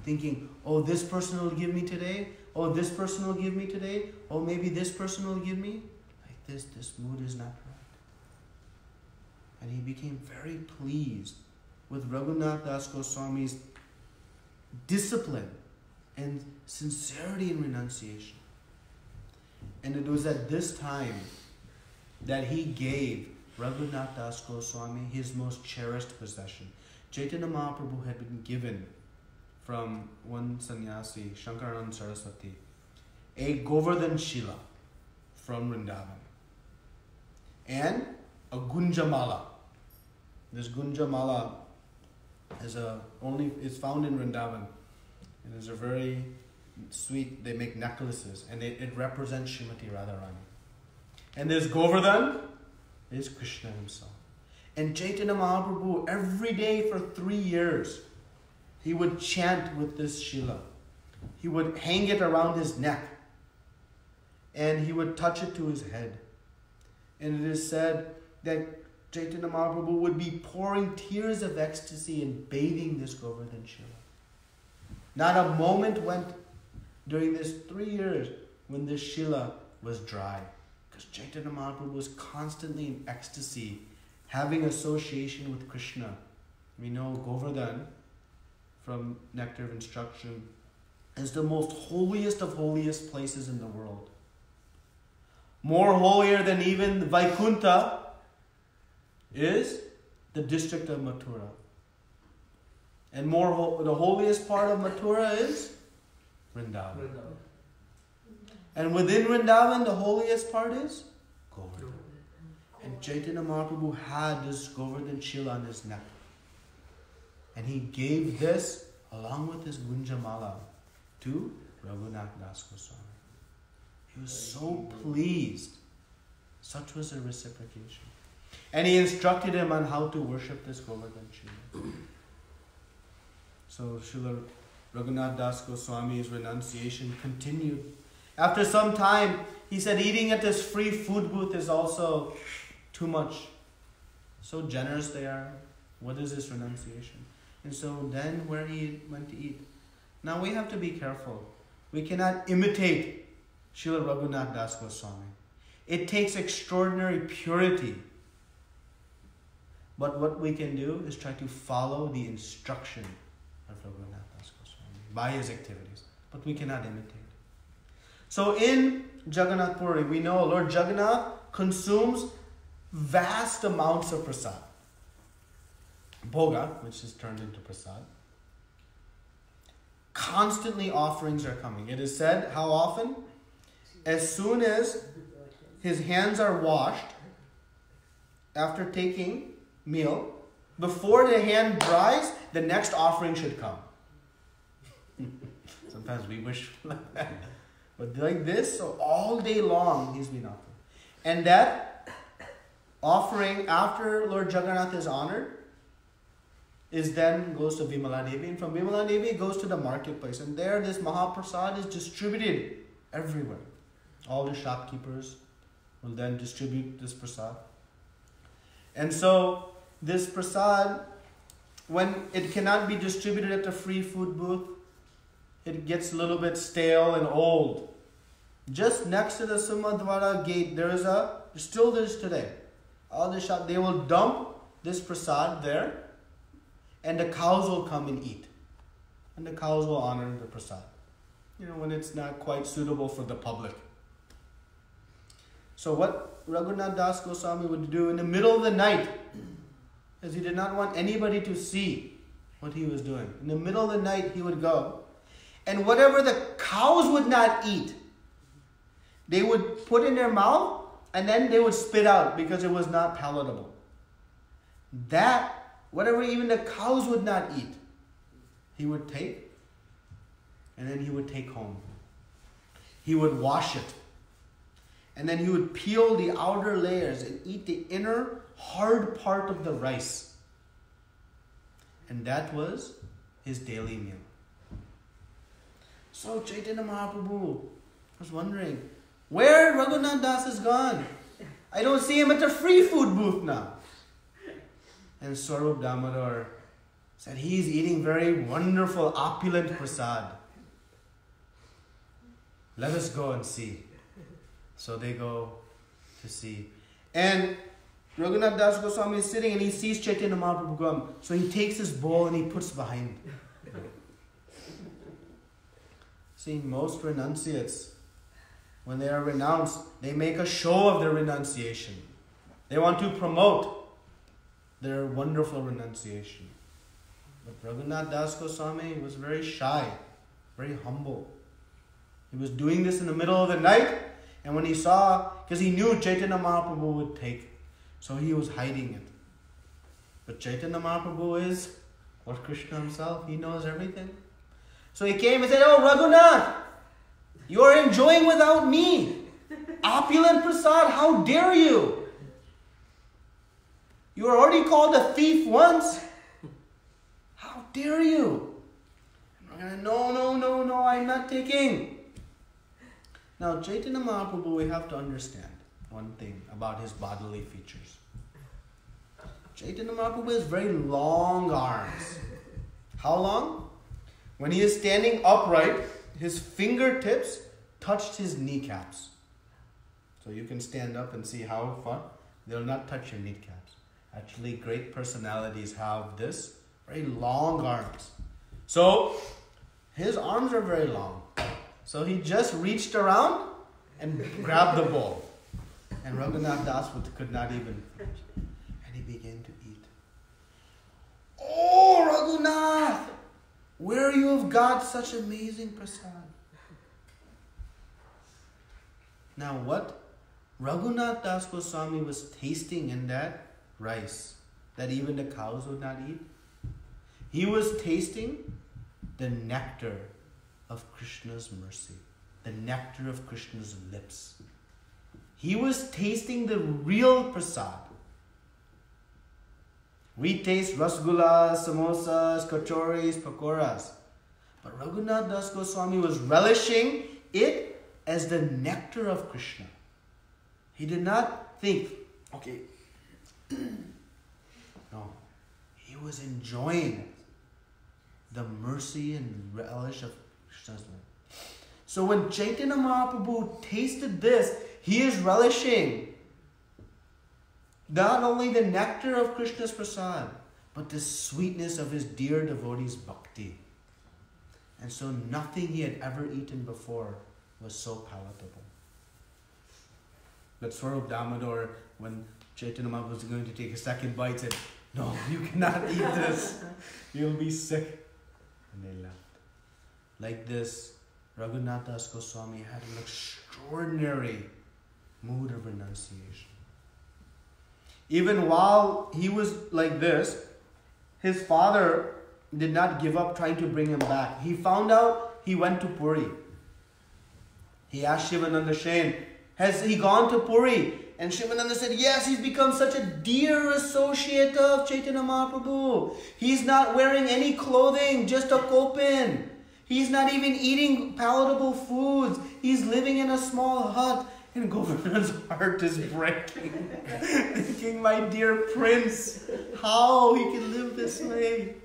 Thinking, oh, this person will give me today. Oh, this person will give me today. Oh, maybe this person will give me. Like this mood is not right. And he became very pleased with Raghunath Das Goswami's discipline and sincerity in renunciation. And it was at this time that he gave Raghunath Das Goswami his most cherished possession. Chaitanya Mahaprabhu had been given from one sannyasi, Shankaranand Saraswati, a Govardhan Shila from Vrindavan and a Gunjamala. This Gunjamala is found in Vrindavan. It is a very sweet, they make necklaces and it represents Srimati Radharani. And this Govardhan is Krishna himself. And Chaitanya Mahaprabhu, every day for 3 years, he would chant with this Shila. He would hang it around his neck. And he would touch it to his head. And it is said that Chaitanya Mahaprabhu would be pouring tears of ecstasy and bathing this Govardhan Shila. Not a moment went during this 3 years when this Shila was dry. Because Chaitanya Mahaprabhu was constantly in ecstasy, having association with Krishna. We know Govardhan, from Nectar of Instruction, is the most holiest of holiest places in the world. More holier than even Vaikuntha is the district of Mathura. And the holiest part of Mathura is Vrindavan. And within Vrindavan, the holiest part is Govardhan. And Chaitanya Mahaprabhu had this Govardhan Shila on his neck. And he gave this along with his Gunjamala to Raghunath Das Goswami. He was so pleased. Such was the reciprocation. And he instructed him on how to worship this Govardhan Srila. So Srila Raghunath Das Goswami's renunciation continued. After some time, he said eating at this free food booth is also too much. So generous they are. What is this renunciation? And so then where he went to eat. Now we have to be careful. We cannot imitate Srila Raghunath Das Goswami. It takes extraordinary purity. But what we can do is try to follow the instruction of Raghunath Das Goswami by his activities. But we cannot imitate. So in Jagannath Puri, we know Lord Jagannath consumes vast amounts of prasad. Bhoga, which is turned into prasad. Constantly offerings are coming. It is said, how often? As soon as his hands are washed, after taking meal, before the hand dries, the next offering should come. Sometimes we wish like that. But like this, so all day long he's been offering. And that offering after Lord Jagannath is honored is then goes to Vimala Devi. And from Vimala Devi it goes to the marketplace. And there this Mahaprasad is distributed everywhere. All the shopkeepers will then distribute this prasad. And so this prasad, when it cannot be distributed at the free food booth, it gets a little bit stale and old. Just next to the Sumadwara gate, there is still there's today. All the shop, they will dump this prasad there, and the cows will come and eat. And the cows will honor the prasad. When it's not quite suitable for the public. So what Raghunath Das Goswami would do in the middle of the night, as he did not want anybody to see what he was doing. In the middle of the night, he would go. And whatever the cows would not eat, they would put in their mouth and then they would spit out because it was not palatable. That, whatever even the cows would not eat, he would take and then he would take home. He would wash it. And then he would peel the outer layers and eat the inner hard part of the rice. And that was his daily meal. So Chaitanya Mahaprabhu was wondering, where Raghunath Das is gone? I don't see him at the free food booth now. And Swarup Damodar said, he's eating very wonderful, opulent prasad. Let us go and see. So they go to see. And Raghunath Das Goswami is sitting and he sees Chaitanya Mahaprabhu come. So he takes his bowl and he puts behind. See, most renunciates, when they are renounced, they make a show of their renunciation. They want to promote their wonderful renunciation. But Raghunath Das Goswami was very shy, very humble. He was doing this in the middle of the night, and when he saw, because he knew Chaitanya Mahaprabhu would take, so he was hiding it. But Chaitanya Mahaprabhu is Lord Krishna himself. He knows everything. So he came and said, oh Raghunath, you are enjoying without me. Opulent prasad, how dare you? You were already called a thief once. How dare you? No, I'm not taking. Now, Chaitanya Mahaprabhu, we have to understand one thing about his bodily features. Chaitanya Mahaprabhu has very long arms. How long? When he is standing upright, his fingertips touched his kneecaps. So you can stand up and see how far. They will not touch your kneecaps. Actually, great personalities have this, very long arms. So, his arms are very long. So he just reached around and grabbed the bowl. And Raghunath Das could not even finish. And he began to eat. Oh, Raghunath! Where you have got such amazing prasad. Now what Raghunath Das Goswami was tasting in that rice that even the cows would not eat, he was tasting the nectar of Krishna's mercy, the nectar of Krishna's lips. He was tasting the real prasad. We taste rasgullas, samosas, kachoris, pakoras. But Raghunath Das Goswami was relishing it as the nectar of Krishna. He did not think, okay, no. He was enjoying the mercy and relish of Krishna's love. So when Chaitanya Mahaprabhu tasted this, he is relishing not only the nectar of Krishna's prasad, but the sweetness of his dear devotees' bhakti. And so nothing he had ever eaten before was so palatable. But Swarup Damodar, when Chaitanya Mahaprabhu was going to take a second bite, said, "No, you cannot eat this. You'll be sick." And they left. Like this, Raghunath Das Goswami had an extraordinary mood of renunciation. Even while he was like this, his father did not give up trying to bring him back. He found out he went to Puri. He asked Shivananda Sen, "Has he gone to Puri?" And Shivananda said, "Yes, he's become such a dear associate of Chaitanya Mahaprabhu. He's not wearing any clothing, just a kopin. He's not even eating palatable foods. He's living in a small hut." And Govardhan's heart is breaking, thinking, "My dear prince, how he can live this way?"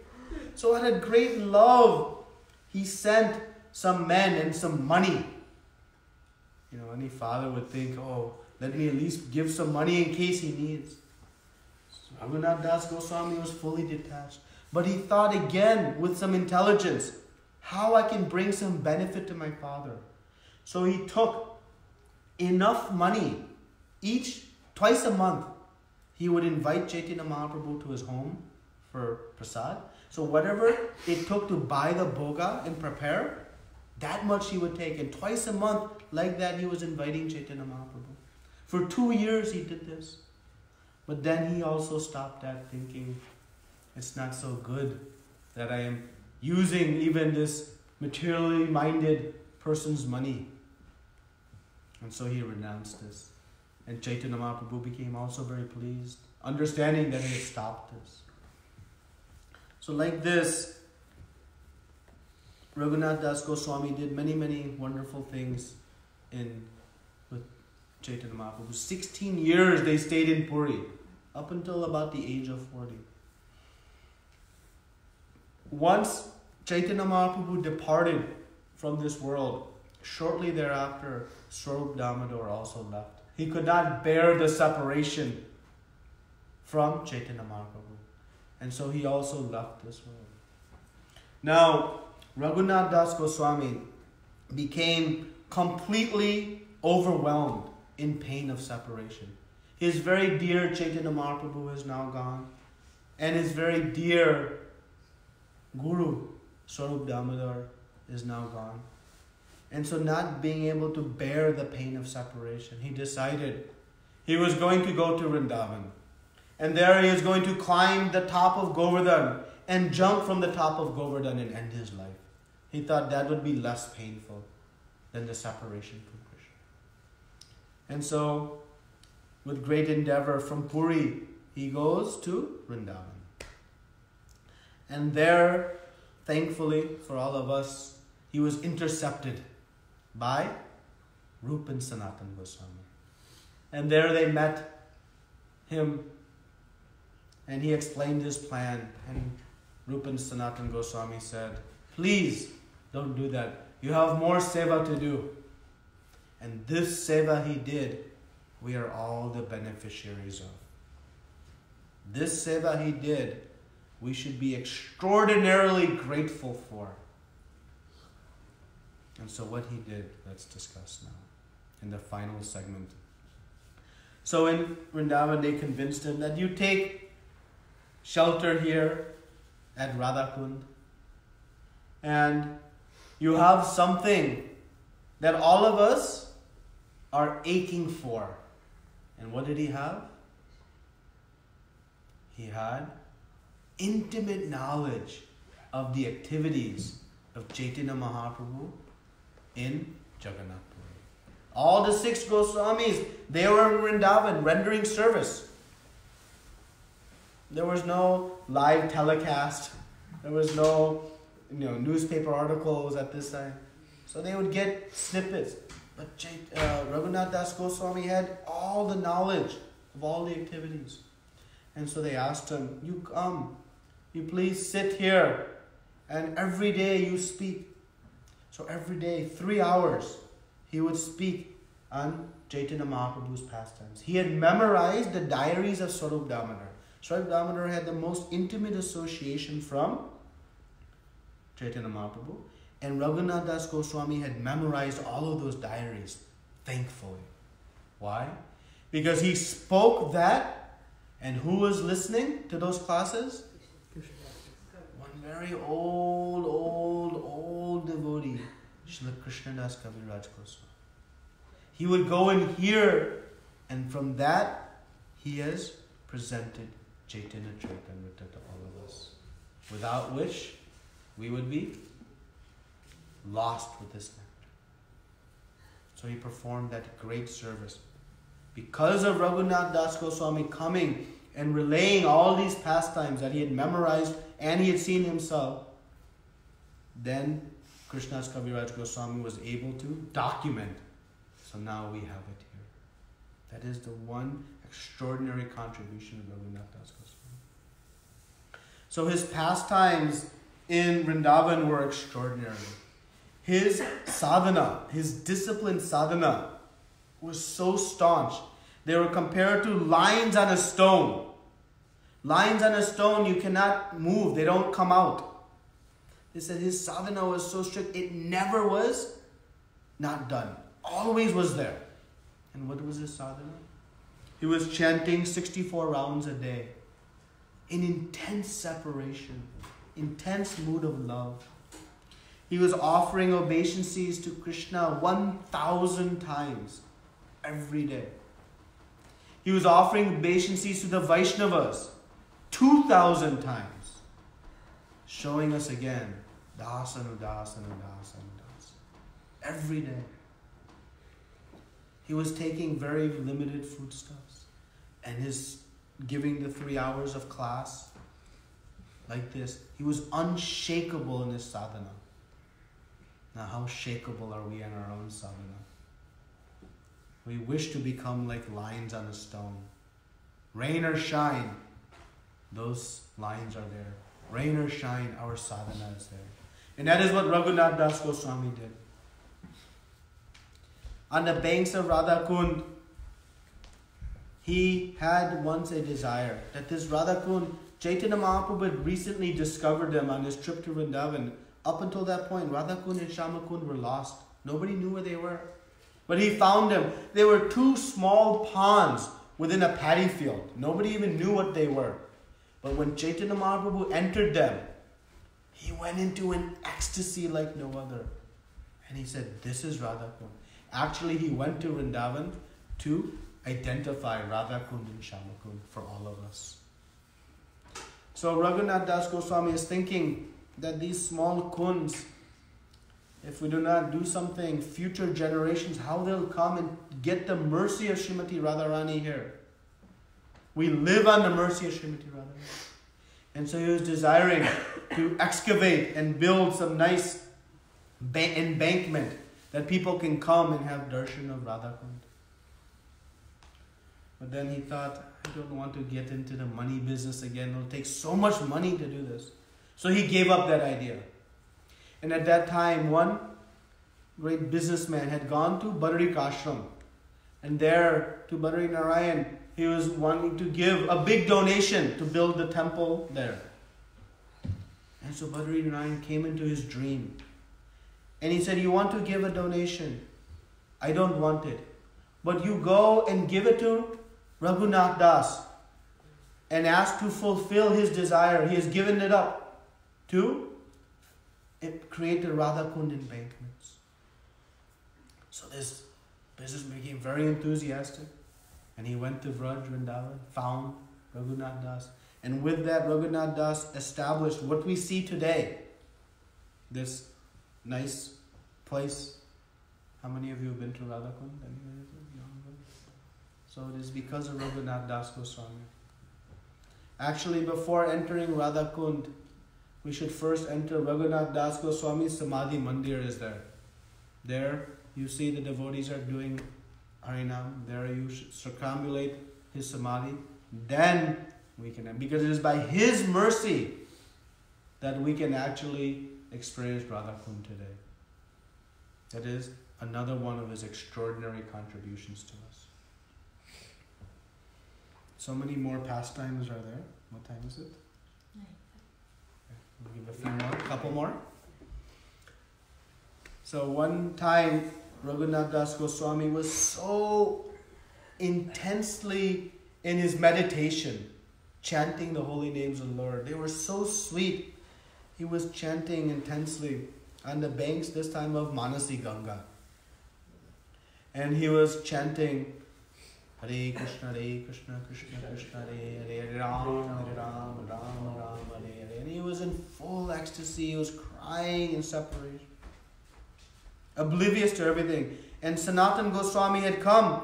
So out of great love, he sent some men and some money. You know, any father would think, "Oh, let me at least give some money in case he needs." So Raghunath Das Goswami was fully detached. But he thought again with some intelligence, how I can bring some benefit to my father. So he took enough money twice a month. He would invite Chaitanya Mahaprabhu to his home for prasad. So whatever it took to buy the bhoga and prepare, that much he would take. And twice a month, like that, he was inviting Chaitanya Mahaprabhu. For 2 years he did this. But then he also stopped that, thinking, it's not so good that I am using even this materially minded person's money. And so he renounced this. And Chaitanya Mahaprabhu became also very pleased, understanding that he had stopped this. So like this, Raghunath Das Goswami did many, many wonderful things with Chaitanya Mahaprabhu. 16 years they stayed in Puri, up until about the age of 40. Once Chaitanya Mahaprabhu departed from this world, shortly thereafter, Swarup Damodar also left. He could not bear the separation from Chaitanya Mahaprabhu. And so he also left this world. Now, Raghunath Das Goswami became completely overwhelmed in pain of separation. His very dear Chaitanya Mahaprabhu is now gone. And his very dear Guru, Swarup Damodar, is now gone. And so not being able to bear the pain of separation, he decided he was going to go to Vrindavan. And there he is going to climb the top of Govardhan and jump from the top of Govardhan and end his life. He thought that would be less painful than the separation from Krishna. And so, with great endeavor from Puri, he goes to Vrindavan. And there, thankfully for all of us, he was intercepted by Rupa and Sanatana Goswami. And there they met him, and he explained his plan. And Rupa and Sanatana Goswami said, "Please don't do that. You have more seva to do." And this seva he did, we are all the beneficiaries of. This seva he did, we should be extraordinarily grateful for. And so what he did, let's discuss now in the final segment. So in Vrindavan, they convinced him that you take shelter here at Radhakund, and you have something that all of us are aching for. And what did he have? He had intimate knowledge of the activities of Chaitanya Mahaprabhu in Jagannath Puri. All the 6 Goswamis, they were in Vrindavan rendering service. There was no live telecast. There was no newspaper articles at this time. So they would get snippets. But Raghunath Das Goswami had all the knowledge of all the activities. And so they asked him, you come, you please sit here, and every day you speak. So every day, 3 hours, he would speak on Chaitanya Mahaprabhu's pastimes. He had memorized the diaries of Swarup Damodar. Swarup Damodar had the most intimate association from Chaitanya Mahaprabhu. And Raghunath Das Goswami had memorized all of those diaries, thankfully. Why? Because he spoke that, and who was listening to those classes? One very old devotee, Srila Krishna Das Goswami. He would go and hear, and from that, he has presented Chaitanya Charitamrita to all of us. Without which, we would be lost with this nectar. So he performed that great service. Because of Raghunath Das Goswami coming and relaying all these pastimes that he had memorized and he had seen himself, then Krishnadas Kaviraj Goswami was able to document. So now we have it here. That is the one extraordinary contribution of Raghunath Das Goswami. So his pastimes in Vrindavan were extraordinary. His sadhana, his disciplined sadhana, was so staunch. They were compared to lines on a stone. Lines on a stone you cannot move. They don't come out. They said his sadhana was so strict, it never was not done. Always was there. And what was his sadhana? He was chanting 64 rounds a day. In intense separation. Intense mood of love. He was offering obeisances to Krishna 1,000 times every day. He was offering obeisances to the Vaishnavas 2,000 times. Showing us again, dasanu, dasanu, dasanu, dasanu. Every day. He was taking very limited foodstuffs. And his giving the 3 hours of class like this. He was unshakable in his sadhana. Now, how shakeable are we in our own sadhana? We wish to become like lines on a stone. Rain or shine, those lines are there. Rain or shine, our sadhana is there. And that is what Raghunath Das Goswami did. On the banks of Radha Kund, he had once a desire that this Radha Kund, Chaitanya Mahaprabhu had recently discovered them on his trip to Vrindavan. Up until that point, Radha Kund and Shama Kund were lost. Nobody knew where they were. But he found them. They were 2 small ponds within a paddy field. Nobody even knew what they were. But when Chaitanya Mahaprabhu entered them, he went into an ecstasy like no other. And he said, this is Radha Kund. Actually, he went to Vrindavan to identify Radha Kund and Shama Kund for all of us. So Raghunath Das Goswami is thinking that these small kunds, if we do not do something, future generations, how they'll come and get the mercy of Srimati Radharani here. We live on the mercy of Srimati Radharani. And so he was desiring to excavate and build some nice embankment that people can come and have darshan of Radhakund. But then he thought, I don't want to get into the money business again. It'll take so much money to do this. So he gave up that idea. And at that time, one great businessman had gone to Badarik Ashram. And there, to Badari Narayan, he was wanting to give a big donation to build the temple there. And so Badari Narayan came into his dream. And he said, you want to give a donation? I don't want it. But you go and give it to Raghunath Das and ask to fulfill his desire. He has given it up to create the Radha Kund embankments. So this businessman became very enthusiastic. And he went to Vraj Vrindavan, found Raghunath Das. And with that, Raghunath Das established what we see today. This nice place. How many of you have been to Radhakund? So it is because of Raghunath Das Goswami. Actually, before entering Radhakund, we should first enter Raghunath Das Goswami's Samadhi Mandir is there. There you see the devotees are doing Harinam. There you should circumambulate his Samadhi. Then we can, because it is by his mercy that we can actually experience Radhakund today. That is another one of his extraordinary contributions to us. So many more pastimes are there. What time is it? 9. We'll give a few more, a couple more. So one time, Raghunath Das Goswami was so intensely in his meditation, chanting the holy names of the Lord. They were so sweet. He was chanting intensely on the banks this time of Manasi Ganga. And he was chanting Hare Krishna, Krishna Krishna, Hare Ram, Ram Ram, Hare Hare. And he was in full ecstasy. He was crying in separation, oblivious to everything. And Sanatana Goswami had come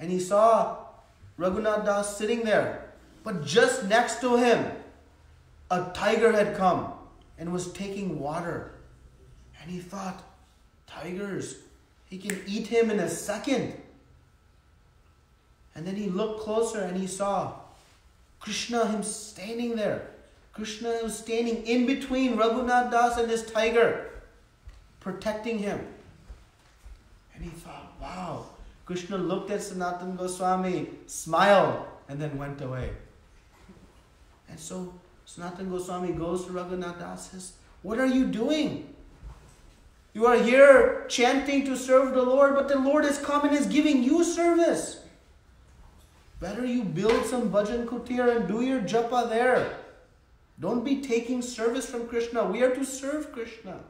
and he saw Raghunath Das sitting there. But just next to him, a tiger had come and was taking water. And he thought, tigers, he can eat him in a second. And then he looked closer and he saw Krishna, him standing there. Krishna was standing in between Raghunath Das and this tiger, protecting him. And he thought, wow. Krishna looked at Sanatana Goswami, smiled, and then went away. And so Sanatana Goswami goes to Raghunath Das and says, what are you doing? You are here chanting to serve the Lord, but the Lord has come and is giving you service. Better you build some bhajan kutir and do your japa there. Don't be taking service from Krishna. We are to serve Krishna.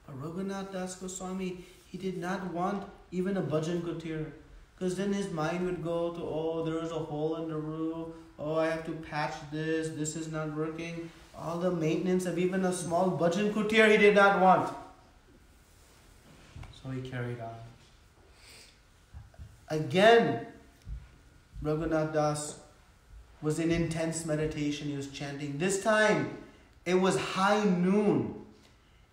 But Raghunath Das Goswami, he did not want even a bhajan kutir. Because then his mind would go to, oh, there is a hole in the roof. Oh, I have to patch this. This is not working. All the maintenance of even a small bhajan kutir he did not want. So he carried on. Again, Raghunath Das was in intense meditation. He was chanting. This time, it was high noon.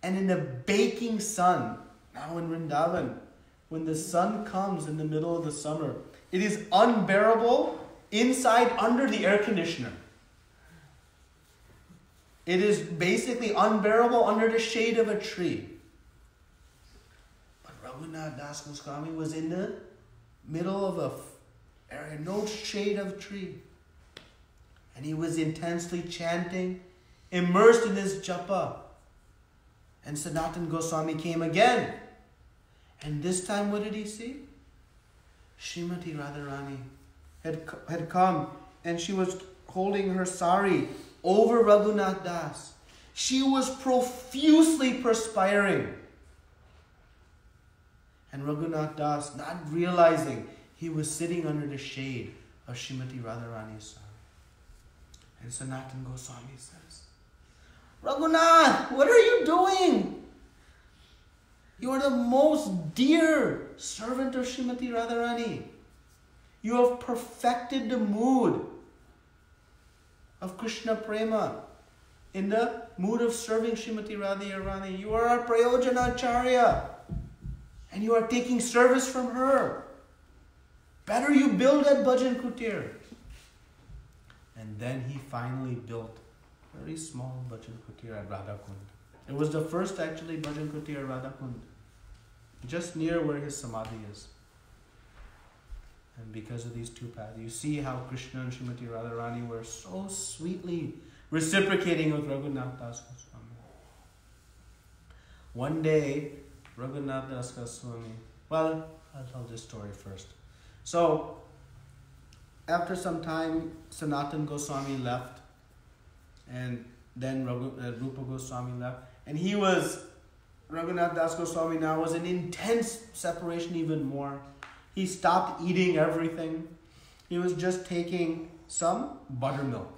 And in the baking sun, now in Vrindavan, when the sun comes in the middle of the summer, it is unbearable inside under the air conditioner. It is basically unbearable under the shade of a tree. But Raghunath Das Goswami was in the middle of a area, no shade of tree. And he was intensely chanting, immersed in his japa. And Sanatana Goswami came again. And this time what did he see? Srimati Radharani had come and she was holding her sari over Raghunath Das. She was profusely perspiring. And Raghunath Das, not realizing, he was sitting under the shade of Srimati Radharani's sari. And Sanatana Goswami says, Raghunath, what are you doing? You are the most dear servant of Srimati Radharani. You have perfected the mood of Krishna Prema in the mood of serving Srimati Radharani. You are our Prayojanacharya and you are taking service from her. Better you build that bhajan kutir. And then he finally built a very small bhajan kutir at Radhakund. It was the first actually bhajan kutir at Radhakund, just near where his samadhi is. And because of these two paths, you see how Krishna and Srimati Radharani were so sweetly reciprocating with Raghunath Das Goswami. One day, Raghunath Das Goswami, well, I'll tell this story first. So, after some time, Sanatana Goswami left, and then Rupa Goswami left, and Raghunath Das Goswami now was in intense separation even more. He stopped eating everything. He was just taking some buttermilk.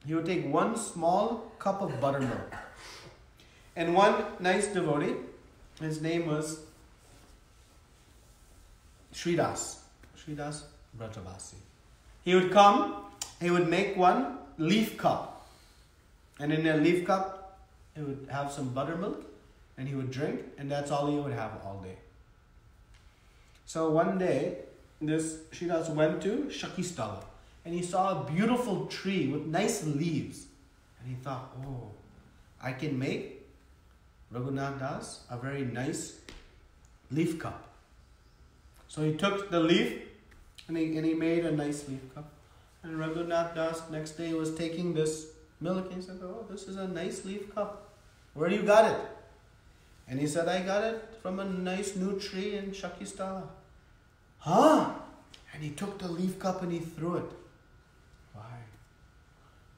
He would take one small cup of buttermilk. And one nice devotee, his name was Sridas Brajavasi. He would come, he would make one leaf cup. And in a leaf cup, he would have some buttermilk and he would drink, and that's all he would have all day. So one day, this Sridas went to Shakistala and he saw a beautiful tree with nice leaves. And he thought, oh, I can make Raghunath Das a very nice leaf cup. So he took the leaf and he made a nice leaf cup. And Raghunath Das next day was taking this milk and he said, oh, this is a nice leaf cup. Where do you got it? And he said, I got it from a nice new tree in Shakistala. Huh? And he took the leaf cup and he threw it. Why?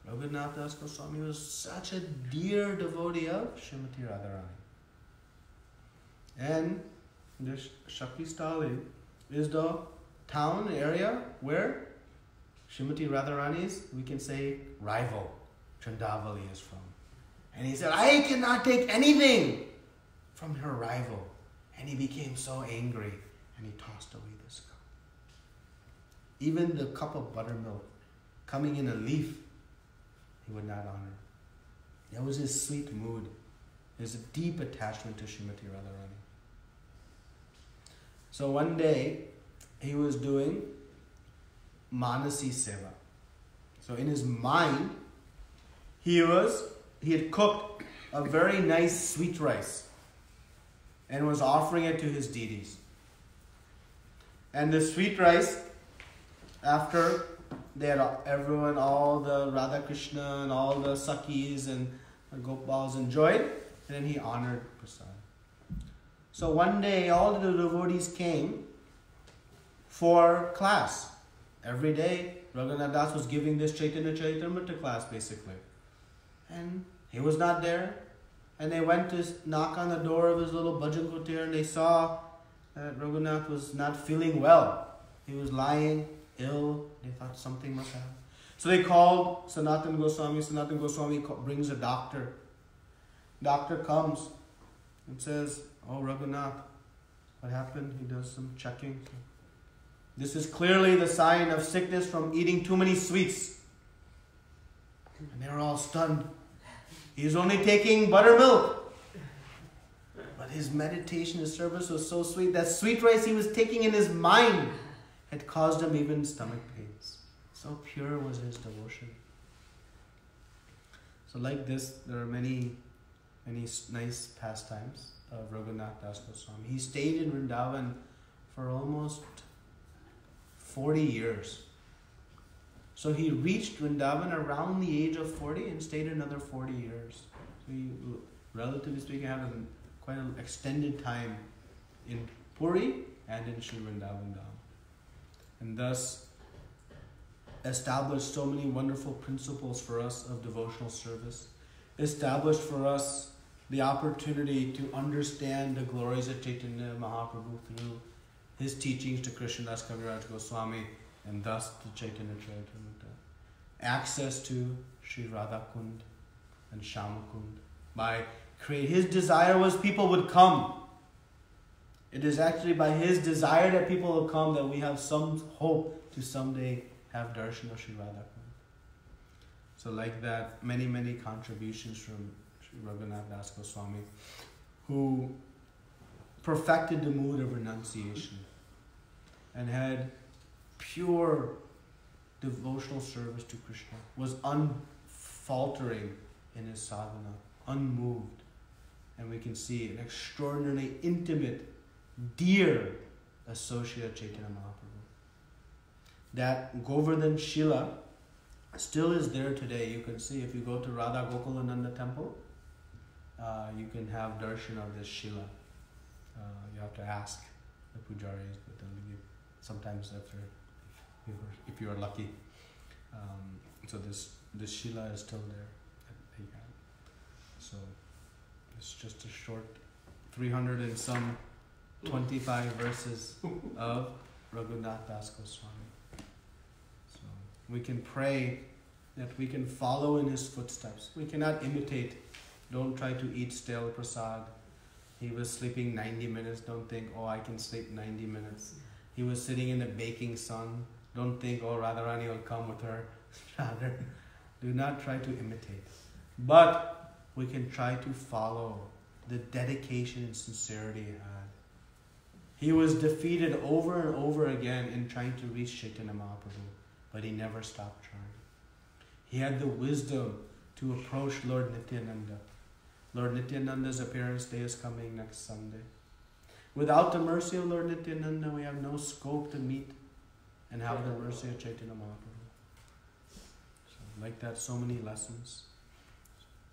Raghunath Das Goswami was such a dear devotee of Srimati Radharani. And this Shakistali is the town area where Srimati Radharani's, we can say, rival, Chandavali, is from. And he said, I cannot take anything from her rival. And he became so angry and he tossed away this cup. Even the cup of buttermilk coming in a leaf, he would not honor. That was his sweet mood, his deep attachment to Srimati Radharani. So one day, he was doing Manasi Seva. So in his mind, he had cooked a very nice sweet rice and was offering it to his deities. And the sweet rice, after they had everyone, all the Radha Krishna and all the Sakhis and the Gopals enjoyed, and then he honored Prasad. So one day, all the devotees came for class. Every day, Raghunath Das was giving this Chaitanya Charitamrita class, basically. And he was not there. And they went to knock on the door of his little bhajan kutir, and they saw that Raghunath was not feeling well. He was lying ill. They thought something must happen. So they called Sanatana Goswami. Sanatana Goswami brings a doctor. Doctor comes and says, oh, Raghunath, what happened? He does some checking. This is clearly the sign of sickness from eating too many sweets. And they were all stunned. He's only taking buttermilk. But his meditation, his service was so sweet. That sweet rice he was taking in his mind had caused him even stomach pains. So pure was his devotion. So like this, there are many nice pastimes of Raghunath Das Goswami. He stayed in Vrindavan for almost 40 years. So he reached Vrindavan around the age of 40 and stayed another 40 years. So he, relatively speaking, had quite an extended time in Puri and in Sri Vrindavan Dham. And thus established so many wonderful principles for us of devotional service. Established for us the opportunity to understand the glories of Chaitanya Mahaprabhu through his teachings to Krishnadas Kaviraj Goswami, and thus to Chaitanya Charitamrita. Access to Sri Radha Kund and Shama Kund. His desire was people would come. It is actually by his desire that people will come that we have some hope to someday have darshan of Sri Radha Kund. So like that, many, many contributions from Sri Raghunath Das Goswami, who perfected the mood of renunciation and had pure devotional service to Krishna, was unfaltering in his sadhana, unmoved. And we can see an extraordinarily intimate, dear associate of Chaitanya Mahaprabhu. That Govardhan Shila still is there today. You can see if you go to Radha Gokulananda temple, you can have darshan of this Shila. You have to ask the pujaris, but they'll give sometimes if you are lucky. So this Shila is still there. So it's just a short 300 and some 25 verses of Raghunath Das Goswami. So we can pray that we can follow in his footsteps. We cannot imitate Don't try to eat stale prasad. He was sleeping 90 minutes. Don't think, oh, I can sleep 90 minutes. He was sitting in the baking sun. Don't think, oh, Radharani will come with her. Rather, do not try to imitate. But we can try to follow the dedication and sincerity he had. He was defeated over and over again in trying to reach Chaitanya Mahaprabhu, but he never stopped trying. He had the wisdom to approach Lord Nityananda. Lord Nityananda's appearance day is coming next Sunday. Without the mercy of Lord Nityananda, we have no scope to meet and have the mercy of Chaitanya Mahaprabhu. So, like that, so many lessons.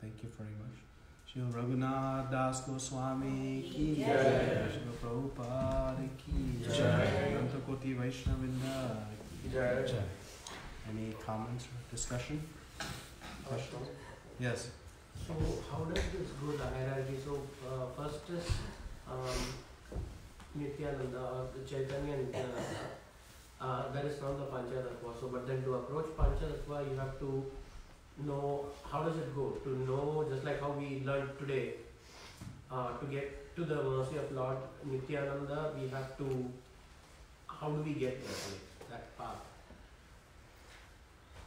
Thank you very much. Srila Raghunath Das Goswami ki jai. Srila Prabhupada ki jai. Antakoti Vaishnavinda ki jai. Any comments or discussion? Questions? Yes. So how does this go, the hierarchy? So first is Nityananda or the Chaitanya Nityananda. That is not the Panchatattva. So, but then to approach Panchatattva, you have to know how does it go. To know, just like how we learned today, to get to the mercy of Lord Nityananda, we have to. How do we get there? That path.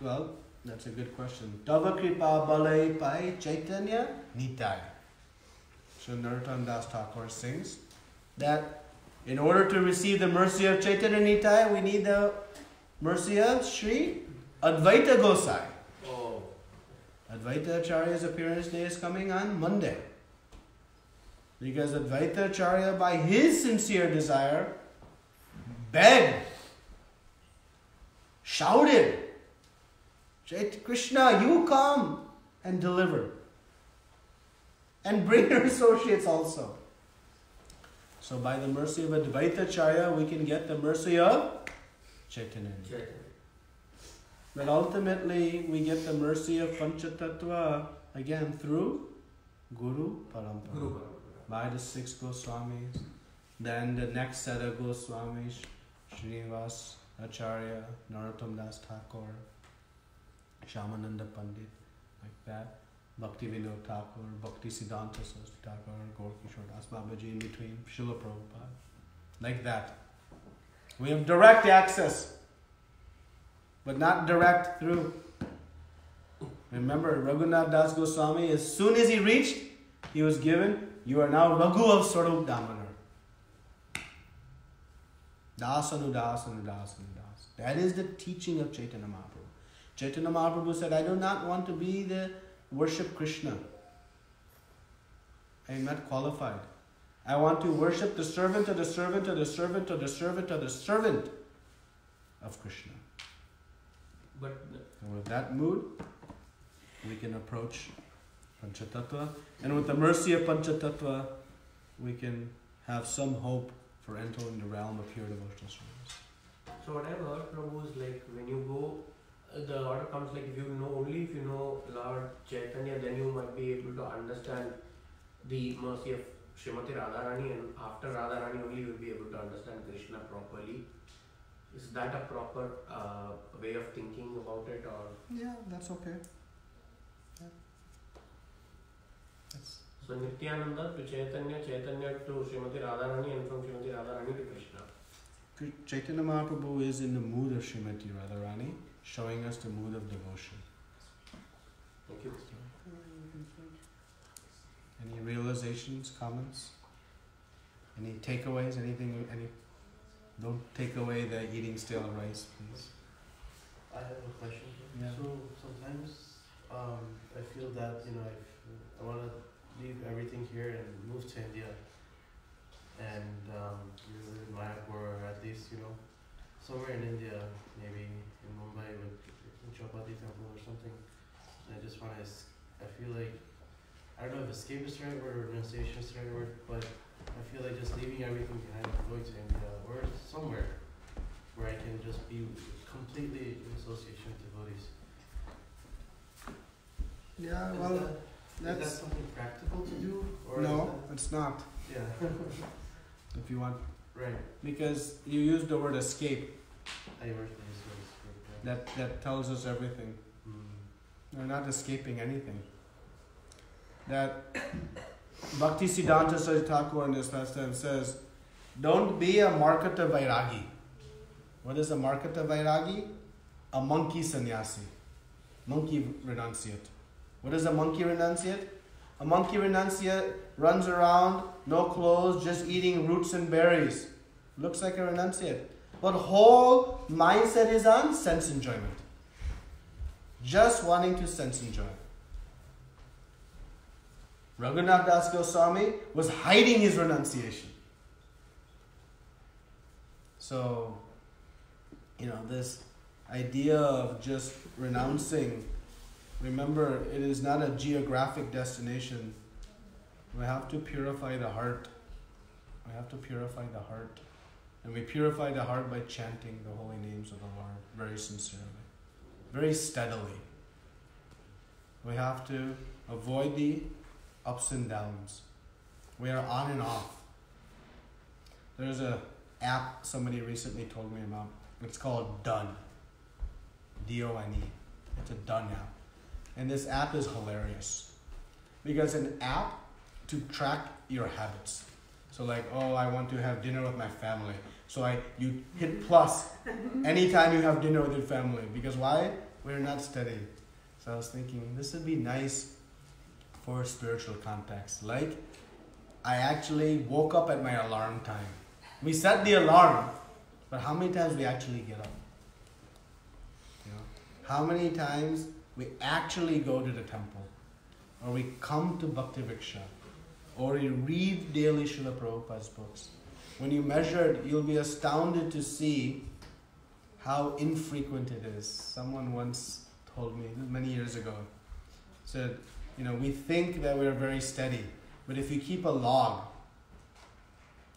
Well, that's a good question. Tava kripa balai pai Chaitanya Nitai. So Narottam Das Thakur sings that in order to receive the mercy of Chaitanya Nitai, we need the mercy of Sri Advaita Gosai. Oh. Advaita Acharya's appearance day is coming on Monday. Because Advaita Acharya, by his sincere desire, begged, shouted, Krishna, you come and deliver. And bring your associates also. So by the mercy of Advaita Acharya, we can get the mercy of Chaitanya. But ultimately, we get the mercy of Panchatattva again through Guru Parampara. By the 6 Goswamis. Then the next set of Goswamis, Srinivas Acharya, Narottam Das Thakur, Shyamananda Pandit, like that. Bhakti Vinod Thakur, Bhakti Siddhanta Saraswati Thakur, Gaur Kishore Das Babaji in between, Srila Prabhupada. Like that. We have direct access, but not direct through. Remember, Raghunath Das Goswami, as soon as he reached, he was given, you are now Raghu of Swarup Damodar. Das anu das anu das anu das. That is the teaching of Chaitanya Mahaprabhu. Chaitanya Mahaprabhu said, I do not want to be the worship Krishna. I am not qualified. I want to worship the servant of the servant of the servant of the servant of the servant of Krishna. And with that mood, we can approach Panchatattva. And with the mercy of Panchatattva, we can have some hope for entering the realm of pure devotional service. So what I've heard, Prabhu, is like when you go, the order comes like if you know Lord Chaitanya, then you might be able to understand the mercy of Srimati Radharani, and after Radharani only you will be able to understand Krishna properly. Is that a proper way of thinking about it, or? Yeah, that's okay. So Nityananda to Chaitanya, Chaitanya to Srimati Radharani, and from Srimati Radharani to Krishna. Chaitanya Mahaprabhu is in the mood of Srimati Radharani, showing us the mood of devotion. Thank you. Any realizations, comments? Any takeaways? Anything? Don't take away the eating stale rice, please. I have a question. Yeah. So sometimes I feel that I want to leave everything here and move to India and live in Mayapur, or at least somewhere in India, maybe in Mumbai with Chowpatty Temple or something. And I just want to. I feel like I don't know if escape is the right word or renunciation is the right word, but I feel like just leaving everything behind and going to India or somewhere where I can just be completely in association with devotees. Yeah, Is well, that something practical to do? Or no, it's not. Yeah. If you want, Right. because you use the word escape. I immerse That tells us everything. We're not escaping anything. that Bhakti Siddhanta Saraswati Thakur in this pastime says, don't be a Markata Vairagi. What is a Markata Vairagi? A monkey sannyasi. Monkey renunciate. What is a monkey renunciate? A monkey renunciate runs around, no clothes, just eating roots and berries. Looks like a renunciate. But whole mindset is on sense enjoyment. Just wanting to sense enjoy. Raghunath Das Goswami was hiding his renunciation. So, this idea of just renouncing, remember, it is not a geographic destination. We have to purify the heart. We have to purify the heart. And we purify the heart by chanting the holy names of the Lord very sincerely, very steadily. We have to avoid the ups and downs. We are on and off. There's an app somebody recently told me about. It's called Done. D-O-N-E. It's a Done app. And this app is hilarious. Because an app to track your habits. So I want to have dinner with my family. So you hit plus anytime you have dinner with your family. Because why? We're not steady. So I was thinking, this would be nice for spiritual context. Like, I actually woke up at my alarm time. We set the alarm, but how many times we actually get up? How many times we actually go to the temple, or we come to Bhakti Vriksha, or we read daily Srila Prabhupada's books. When you measure it, you'll be astounded to see how infrequent it is. Someone once told me, many years ago, said, we think that we're very steady, but if you keep a log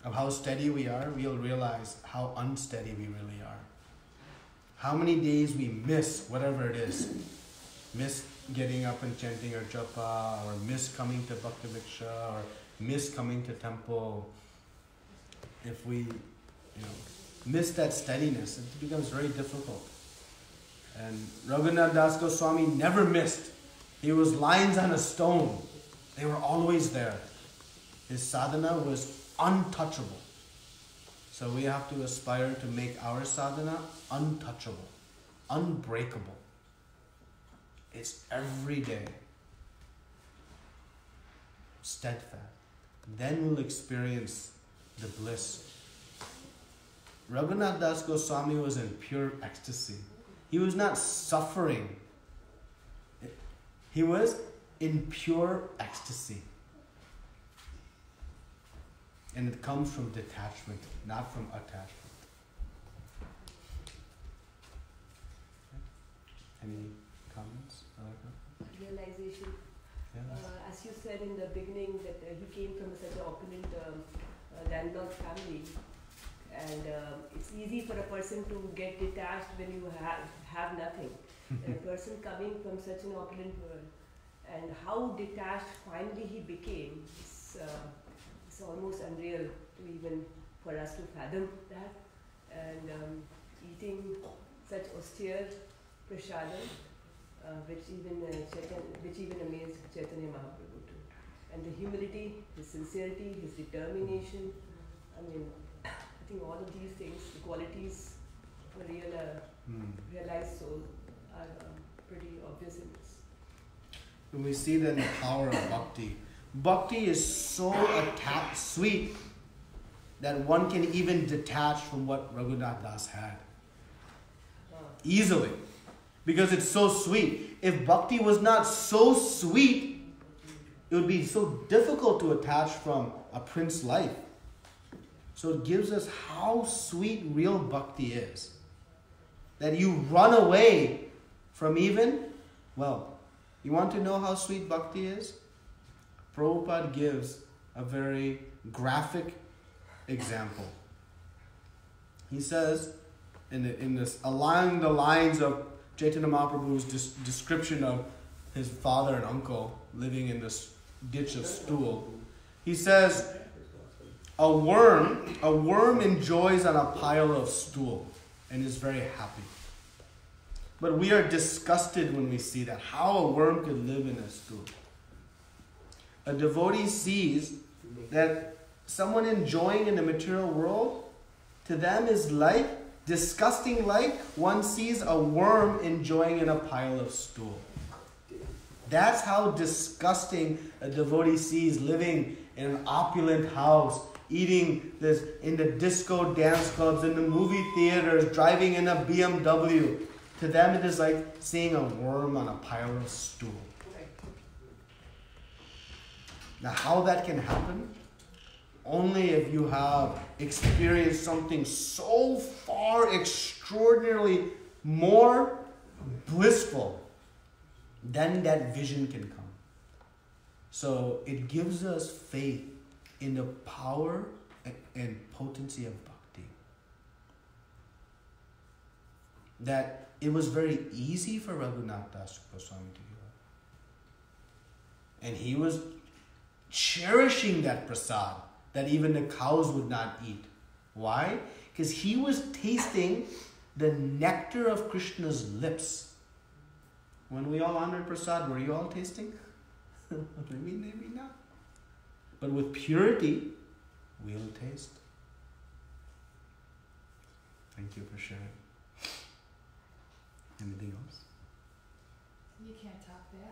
of how steady we are, we'll realize how unsteady we really are. How many days we miss whatever it is. Miss getting up and chanting our japa, or miss coming to Bhakti Vriksha, or miss coming to temple. If we, miss that steadiness, it becomes very difficult. And Raghunath Das Goswami never missed. He was lines on a stone. They were always there. His sadhana was untouchable. So we have to aspire to make our sadhana untouchable, unbreakable. It's every day. Steadfast. Then we'll experience the bliss. Raghunath Das Goswami was in pure ecstasy. He was not suffering. He was in pure ecstasy. And it comes from detachment, not from attachment. Okay. Any comments? Realization. Yeah. As you said in the beginning that he came from such an opulent landlord family, and it's easy for a person to get detached when you have nothing. A person coming from such an opulent world, and how detached finally he became, it's almost unreal to even for us to fathom that. And eating such austere prasadam, which even amazed Chaitanya Mahaprabhu too. And the humility, his sincerity, his determination. I think all of these things, the qualities for realized soul are pretty obvious in this. When we see then the power of bhakti. Bhakti is so sweet that one can even detach from what Raghunath Das had. Easily. Because it's so sweet. If bhakti was not so sweet, it would be so difficult to attach from a prince's life. So it gives us how sweet real bhakti is. That you run away from even, you want to know how sweet bhakti is? Prabhupada gives a very graphic example. He says, in this, along the lines of Chaitanya Mahaprabhu's description of his father and uncle living in this ditch of stool, he says, a worm enjoys on a pile of stool and is very happy. But we are disgusted when we see that. How a worm could live in a stool. a devotee sees that someone enjoying in the material world, to them is like, disgusting like one sees a worm enjoying in a pile of stool. That's how disgusting a devotee sees living in an opulent house, eating this in the disco dance clubs, in the movie theaters, driving in a BMW. To them it is like seeing a worm on a pile of stool. Now how that can happen? Only if you have experienced something so far extraordinarily more blissful, then that vision can come. So it gives us faith in the power and potency of bhakti. That it was very easy for Raghunath Das Goswami to do that. And he was cherishing that prasad that even the cows would not eat. Why? Because he was tasting the nectar of Krishna's lips. When we all honored prasad, were you all tasting? Maybe not. But with purity, we'll taste. Thank you for sharing. Anything else? You can't top that.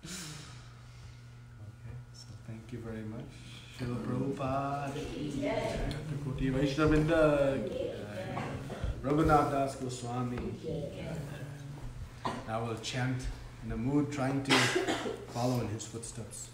Okay, so thank you very much. Srila Prabhupada, Koti Vaishnavinda, Raghunath Das Goswami. Now we'll chant in a mood trying to follow in his footsteps.